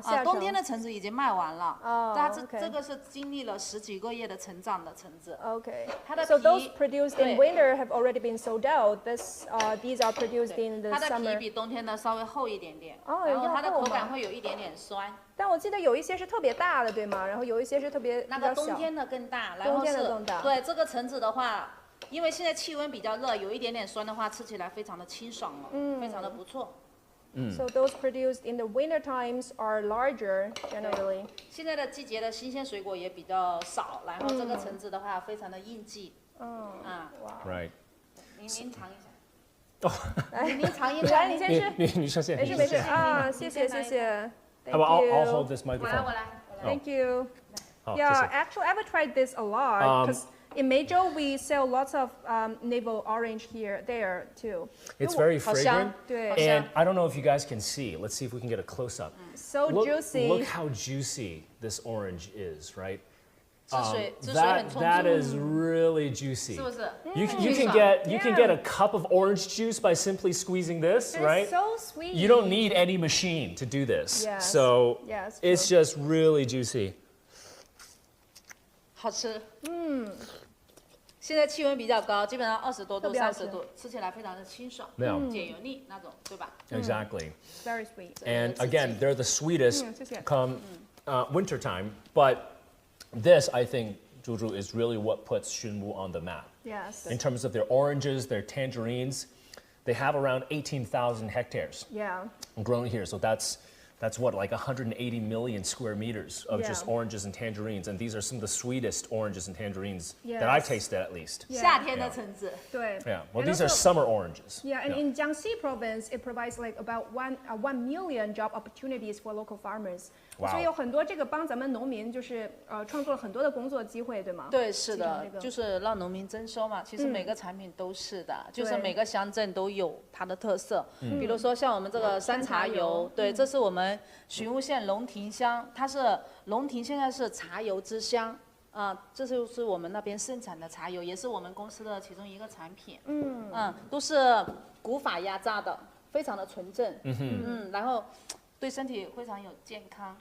夏橙。冬天的橙子已经卖完了。它这个是经历了10几个月的成长的橙子。Okay. So those produced in winter have already been sold out. These are produced in the summer. 它的皮比冬天的稍微厚一点点，然后它的口感会有一点点酸。但我记得有一些是特别大的，对吗？然后有一些是特别那个冬天的更大，冬天的更大。对，这个橙子的话，因为现在气温比较热，有一点点酸的话，吃起来非常的清爽了，非常的不错。So those produced in the winter times are larger generally. 现在的季节的新鲜水果也比较少，然后这个橙子的话非常的应季。Right. 您尝一下。您尝一下。来，你先吃。你先。没事啊，谢谢。How about I'll hold this microphone. 我来。Thank you. Yeah, actually, I've tried this a lot because in Meizhou we sell lots of navel orange there too. It's very fragrant, 对 and I don't know if you guys can see. Let's see if we can get a close up. So juicy. Look how juicy this orange is, right? 汁水很充足。 That is really juicy. 是不是？ You can get a cup of orange juice by simply squeezing this, right? It's so sweet. You don't need any machine to do this. Yes. So Yes, it's just really juicy. 好吃。现在气温比较高，基本上20多度、30度，吃起来非常的清爽，解油腻那种，对吧？ Exactly. Very sweet. And again, they're the sweetest come winter time. But this, I think, Zhuzhu, is really what puts Xunwu on the map. Yes. In terms of their oranges, their tangerines, they have around 18,000 hectares grown here. So that's what, like 180 million square meters of just oranges and tangerines. And these are some of the sweetest oranges and tangerines that I've tasted, at least. 夏天的橙子。对。 Yeah. Well, these are summer oranges. Yeah, and in Jiangxi province, it provides like about 1 million job opportunities for local farmers. 所以有很多这个帮咱们农民就是创造了很多的工作机会，对吗？对，是的，就是让农民增收嘛。其实每个产品都是的，就是每个乡镇都有它的特色。比如说像我们这个山茶油，对，这是我们寻乌县龙亭乡，它是龙亭现在是茶油之乡。这就是我们那边生产的茶油，也是我们公司的其中一个产品。都是古法压榨的，非常的纯正。然后对身体非常有健康。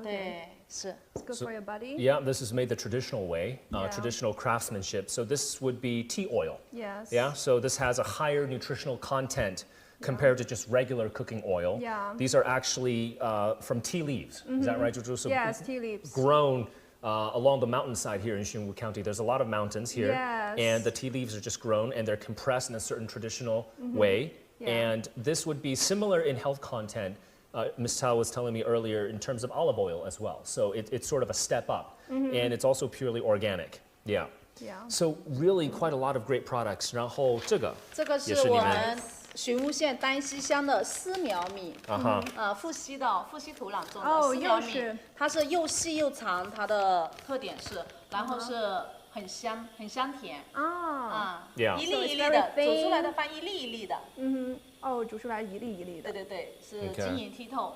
对，是。It's good for your body. Yeah, this is made the traditional way, traditional craftsmanship. So this would be tea oil. Yes. Yeah, so this has a higher nutritional content compared to just regular cooking oil. Yeah. These are actually from tea leaves. Is that right, Zhu? So Yes, tea leaves. grown along the mountainside here in Xunwu County. There's a lot of mountains here. Yes. And the tea leaves are just grown and they're compressed in a certain traditional way. Yeah. And this would be similar in health content. Ms. Tao was telling me earlier in terms of olive oil as well. So it's sort of a step up. And it's also purely organic. Yeah. Yeah. So really quite a lot of great products. 然后这个也是你们这个是我们寻乌县丹溪乡的丝苗米，富硒土壤种的丝苗米，它是又细又长，它的特点是，然后是很香甜一粒一粒的，煮出来的饭一粒一粒的，煮出来一粒一粒的，对，是晶莹剔透，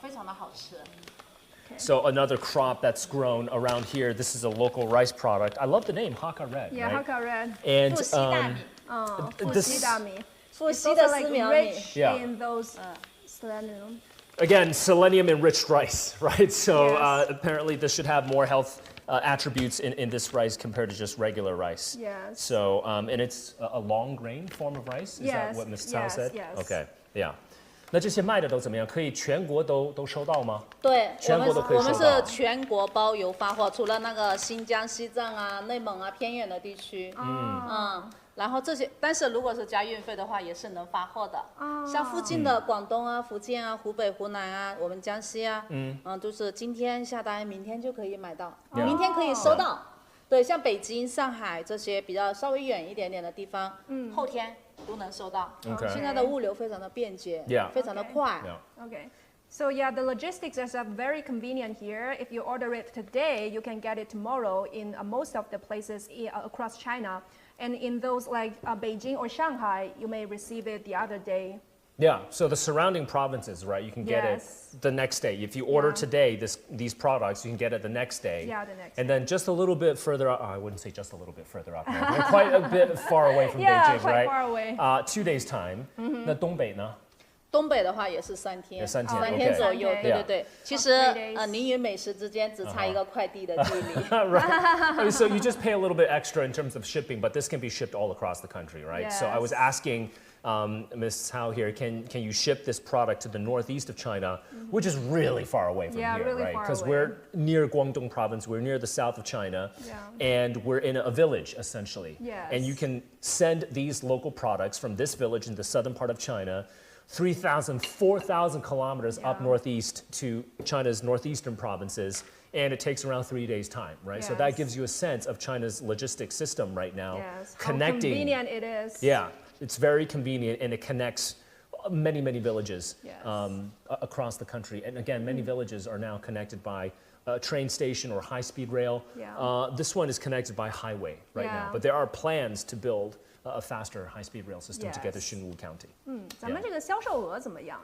非常的好吃。So another crop that's grown around here. This is a local rice product. I love the name Hakka Red. Yeah, right? Hakka Red. And 富硒大米，富硒大米。富硒的丝苗米 rich in those selenium. Again, selenium-enriched rice, right? So Yes. apparently this should have more health attributes in this rice compared to just regular rice. Yes. So, and it's a long grain form of rice? Is that Yes, what Ms. Cao said? yes. Okay, yeah. 那这些卖的都怎么样？可以全国都收到吗？对，全国都可以收到。我们是全国包邮发货，除了那个新疆、西藏啊、内蒙啊偏远的地区。然后这些，但是如果是加运费的话，也是能发货的。像附近的广东啊、福建啊、湖北、湖南啊，我们江西啊，都是今天下单，明天就可以买到，明天可以收到。对，像北京、上海这些比较稍微远一点点的地方，后天都能收到。现在的物流非常的便捷，非常的快。Okay. So yeah, the logistics is very convenient here. If you order it today, you can get it tomorrow in most of the places across China. And in those like Beijing or Shanghai, you may receive it the other day. Yeah, so the surrounding provinces, right? You can get it the next day. If you order today these products, you can get it the next day. Yeah, the next And then just a little bit further up, I wouldn't say just a little bit further up. We're quite a bit far away from Beijing, quite right? far away. 2 days time. 那东北呢？东北的话也是3天，也3天3天左右， okay. 对。其实您与美食之间只差一个快递的距离。Right. So you just pay a little bit extra in terms of shipping, but this can be shipped all across the country, right? Yes. So I was asking Ms. Hao here, can you ship this product to the northeast of China, which is really far away from here, really right? far Because away. we're near Guangdong province, we're near the south of China, and we're in a village essentially. Yes. And you can send these local products from this village in the southern part of China 3,000, 4,000 kilometers up northeast to China's northeastern provinces, and it takes around 3 days' time, right? So that gives you a sense of China's logistics system right now. Yes, Connecting. How convenient it is. Yeah, it's very convenient, and it connects many villages across the country. And again, many villages are now connected by a train station or high-speed rail. This one is connected by highway right now, but there are plans to build a faster high-speed rail system to get to Xunwu County. 咱们这个销售额怎么样？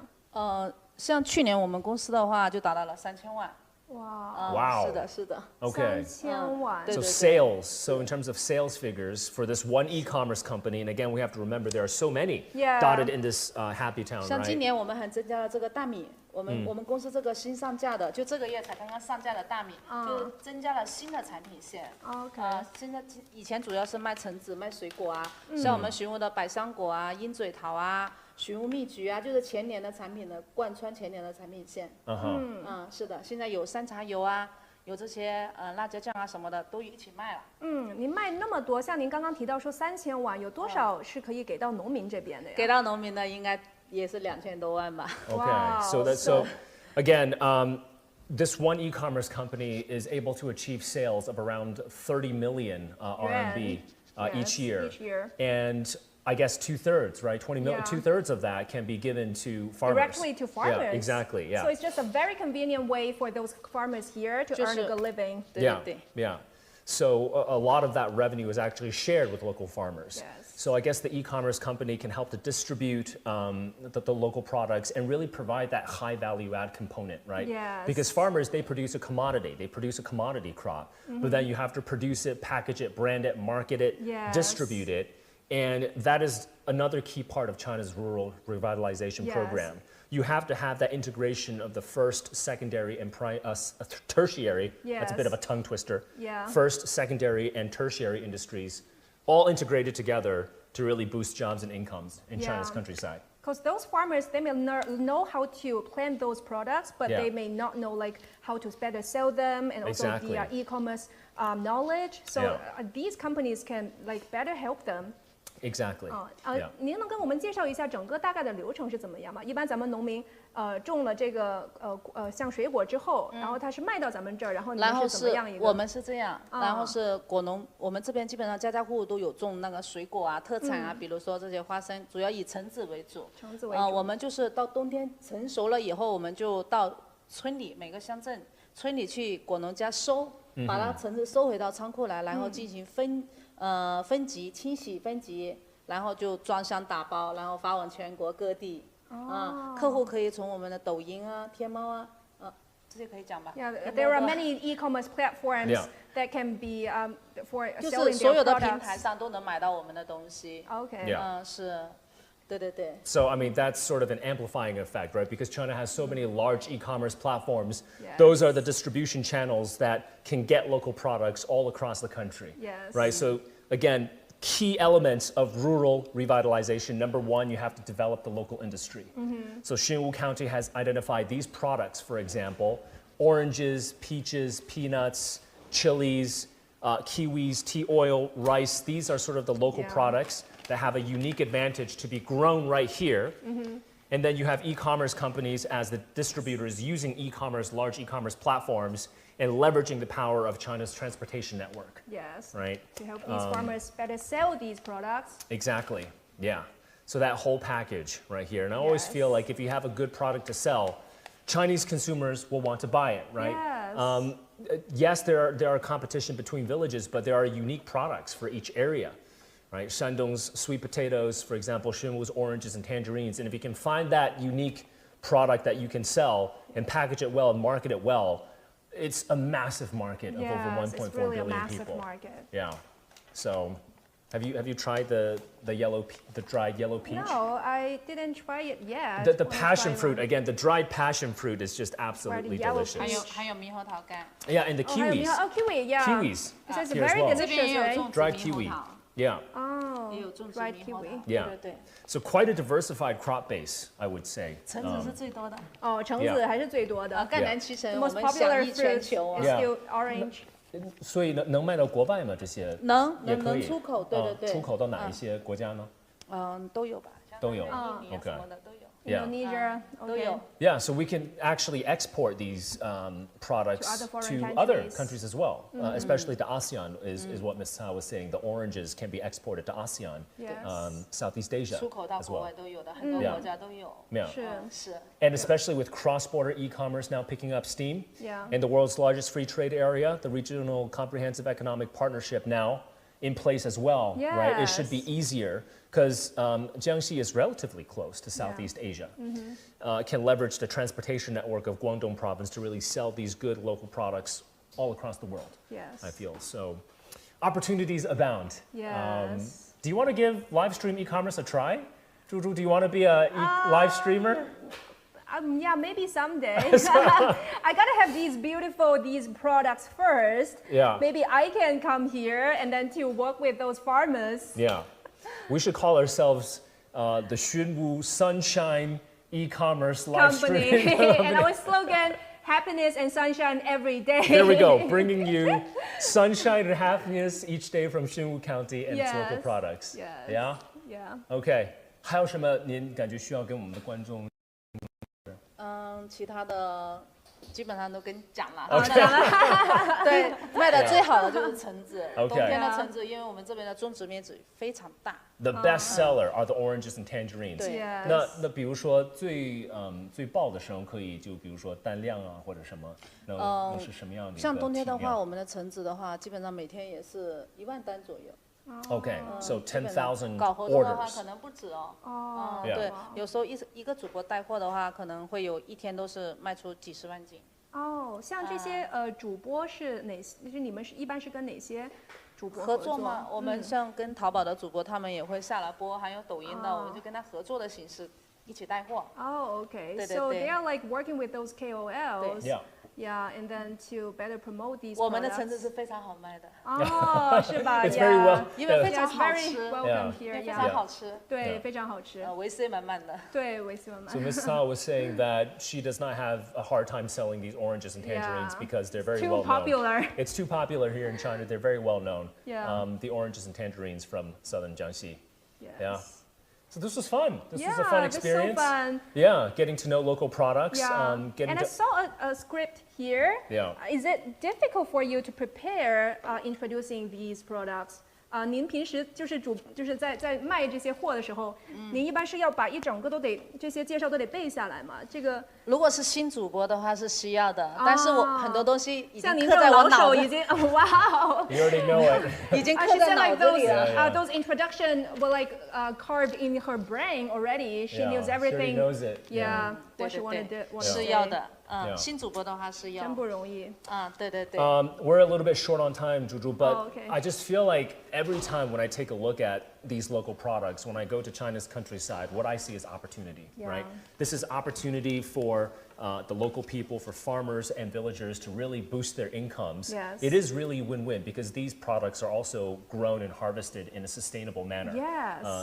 像去年我们公司的话就达到了3000万。Wow. 是的。Okay. 3000万。 So sales, so in terms of sales figures for this one e-commerce company, and again, we have to remember there are so many dotted in this happy town, 像今 right? 年我们还增加了这个大米，我们公司这个新上架的，就这个月才刚刚上架的大米，就增加了新的产品线。OK。现在以前主要是卖橙子、卖水果啊，像我们寻物的百香果啊、鹰嘴桃啊、寻物蜜橘啊，就是前年的产品的贯穿前年的产品线。是的，现在有山茶油啊，有这些辣椒酱啊什么的都一起卖了。您卖那么多，像您刚刚提到说3000万，有多少是可以给到农民这边的呀？给到农民的应该也是2000多万吧。Okay, so again, this one e-commerce company is able to achieve sales of around 30 million RMB each year. And I guess 2/3, right? 20 million, 2/3 of that can be given to farmers. Directly to farmers. Yeah, exactly. Yeah. So it's just a very convenient way for those farmers here to earn a good living. 对。So a lot of that revenue is actually shared with local farmers. Yes. So I guess the e-commerce company can help to distribute the local products and really provide that high value add component, right? Yes. Because farmers, they produce a commodity. They produce a commodity crop. But then you have to produce it, package it, brand it, market it, distribute it. And that is another key part of China's rural revitalization program. You have to have that integration of the first, secondary, and tertiary. That's a bit of a tongue twister. First, secondary, and tertiary industries, all integrated together to really boost jobs and incomes in China's countryside. Because those farmers, they may know how to plant those products, but they may not know like how to better sell them, and also the e-commerce knowledge. So these companies can like better help them. Exactly. 您能跟我们介绍一下整个大概的流程是怎么样吗？一般咱们农民种了这个像水果之后，然后它是卖到咱们这儿，然后你们是怎么样一个？我们是这样，然后是果农，我们这边基本上家家户户都有种那个水果啊、特产啊，比如说这些花生，主要以橙子为主。橙子为主。我们就是到冬天成熟了以后，我们就到村里每个乡镇村里去果农家收，把它橙子收回到仓库来，然后进行分级、清洗、分级，然后就装箱打包，然后发往全国各地。客户可以从我们的抖音啊、天猫啊，这些可以讲吧 Yeah, there are many e-commerce platforms that can be for selling their products. 就是所有的平台上都能买到我们的东西。Okay. 是。对对对。 So, I mean, that's sort of an amplifying effect, right? Because China has so many large e-commerce platforms. Those are the distribution channels that can get local products all across the country. Right? So, again, key elements of rural revitalization. Number one, you have to develop the local industry. So, Xunwu County has identified these products, for example, oranges, peaches, peanuts, chilies, kiwis, tea oil, rice. These are sort of the local products that have a unique advantage to be grown right here. And then you have e-commerce companies as the distributors using large e-commerce platforms and leveraging the power of China's transportation network. Yes. Right? To help these farmers better sell these products. Exactly. Yeah. So that whole package right here. And I always feel like if you have a good product to sell, Chinese consumers will want to buy it, right? Yes, there are competition between villages, but there are unique products for each area. Right, Shandong's sweet potatoes, for example, Xunwu's oranges and tangerines. And if you can find that unique product that you can sell and package it well and market it well, it's a massive market of over 1.4 billion people. Market. Yeah. So, have you tried the dried yellow peach? No, I didn't try it yet. The passion fruit, again, the dried passion fruit is just absolutely delicious. 还有猕猴桃干。Yeah, and the kiwis. Oh, kiwi, yeah. Kiwis. It says here as very well. delicious, right? Dried kiwi. Yeah. Oh, dried kiwi. Yeah. So quite a diversified crop base, I would say. 橙子是最多的。哦，橙子还是最多的。赣南脐橙， The 我 most 们 popular 享誉全 fruit 球啊。 is still orange. 所以能卖到国外吗？这些能出口，对对对。出口到哪一些国家呢？都有吧。都有。印尼什么的都有。 Indonesia, okay. Yeah, so we can actually export these products to other countries as well, especially to ASEAN is what Ms. Ha was saying. The oranges can be exported to ASEAN, Southeast Asia 出口到 as 国 well. 外都有的，很多国家都有。 Yeah. 是。 And especially with cross-border e-commerce now picking up steam, Yeah. and the world's largest free trade area, the Regional Comprehensive Economic Partnership now in place as well, right? It should be easier because Jiangxi is relatively close to Southeast Asia. Can leverage the transportation network of Guangdong province to really sell these good local products all across the world, I feel. So opportunities abound. Yes. Do you want to give live stream e-commerce a try? Zhu, do you want to be a live streamer? Yeah, maybe someday. I gotta have these products first. Yeah. Maybe I can come here and then to work with those farmers. Yeah. We should call ourselves the Xunwu Sunshine e-commerce live streaming company. And our slogan, happiness and sunshine every day. There we go, bringing you sunshine and happiness each day from Xunwu County and its local products. Yeah? Yeah. Okay. 还有什么您感觉需要跟我们的观众？其他的基本上都跟你讲了。对，卖的最好的就是橙子，冬天的橙子，因为我们这边的种植面积非常大。The best seller are the oranges and tangerines. 对，那比如说最爆的时候可以就比如说单量啊或者什么，能是什么样的？像冬天的话，我们的橙子的话，基本上每天也是1万单左右。Okay, so 10,000 搞活动的话 orders. 可能不止哦。对，有时候一个主播带货的话，可能会有一天都是卖出几十万斤。像这些主播是哪些？就是你们一般是跟哪些主播合作吗？我们像跟淘宝的主播，他们也会下了播，还有抖音的，我们就跟他合作的形式一起带货。Okay. So they are like working with those KOLs. Yeah, and then to better promote these. 我们的橙子是非常好卖的。是吧？ It's very well. 因为非常好吃。Welcome here. 非常好吃。对，非常好吃。维 C 满满的。对，维 C 满满。 So Ms. Cao was saying that she does not have a hard time selling these oranges and tangerines because they're very well known. Too popular. It's too popular here in China. They're very well known. Yeah. The oranges and tangerines from southern Jiangxi. Yes. Yeah. So this was fun. This was a fun experience. So fun. Yeah, getting to know local products. And I saw a script here. Yeah. Is it difficult for you to prepare introducing these products? 您平时就是在卖这些货的时候，您一般是要把一整个这些介绍都得背下来吗？这个如果是新主播的话是需要的，但是我很多东西已经刻在我脑子，已经哇哦 You already know it. 已经刻在脑子里了。Those introduction were like carved in her brain already. She knows everything. She already knows it. Yeah. What she wanted to. 是要的。新主播的话是要。真不容易。对。We're a little bit short on time, Zhuzhu, but okay. I just feel like every time when I take a look at these local products, when I go to China's countryside, what I see is opportunity, right? This is opportunity for the local people, for farmers and villagers to really boost their incomes. Yes. It is really win-win because these products are also grown and harvested in a sustainable manner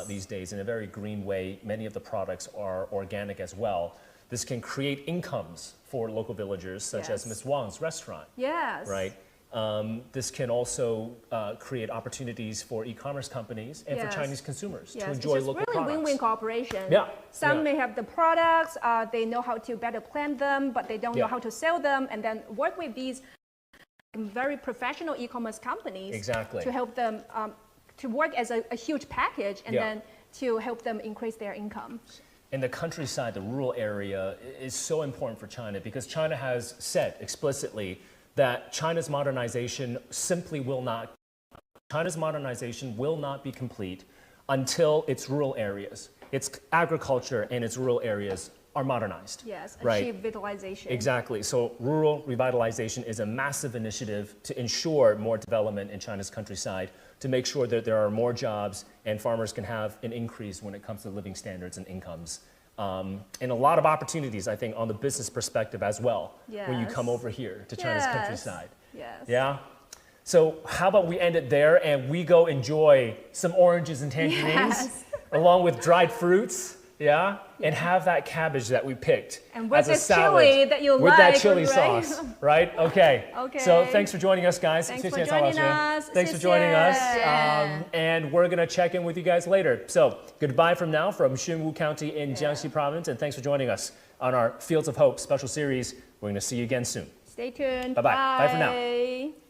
these days in a very green way. Many of the products are organic as well. This can create incomes for local villagers, such as Ms. Wang's restaurant. Yes. Right? This can also create opportunities for e-commerce companies and for Chinese consumers to enjoy local products. It's really win-win cooperation. Yeah. Some may have the products, they know how to better plant them, but they don't know how to sell them, and then work with these very professional e-commerce companies to help them to work as a huge package and then to help them increase their income. In the countryside, the rural area is so important for China because China has said explicitly that China's modernization will not be complete until its rural areas, its agriculture and its rural areas are modernized. Yes, right? achieve vitalization. Exactly. So rural revitalization is a massive initiative to ensure more development in China's countryside, to make sure that there are more jobs and farmers can have an increase when it comes to living standards and incomes. And a lot of opportunities, I think, on the business perspective as well, when you come over here to China's countryside. Yes. Yeah? So how about we end it there and we go enjoy some oranges and tangerines along with dried fruits, and have that cabbage that we picked and with as a the salad chili that you with like, that chili right? sauce, right? Okay. So thanks for joining us, guys. Thanks for joining us. Thanks for joining us. And we're going to check in with you guys later. So goodbye from now from Xunwu County in Jiangxi Province, and thanks for joining us on our Fields of Hope special series. We're going to see you again soon. Stay tuned. Bye-bye. Bye for now.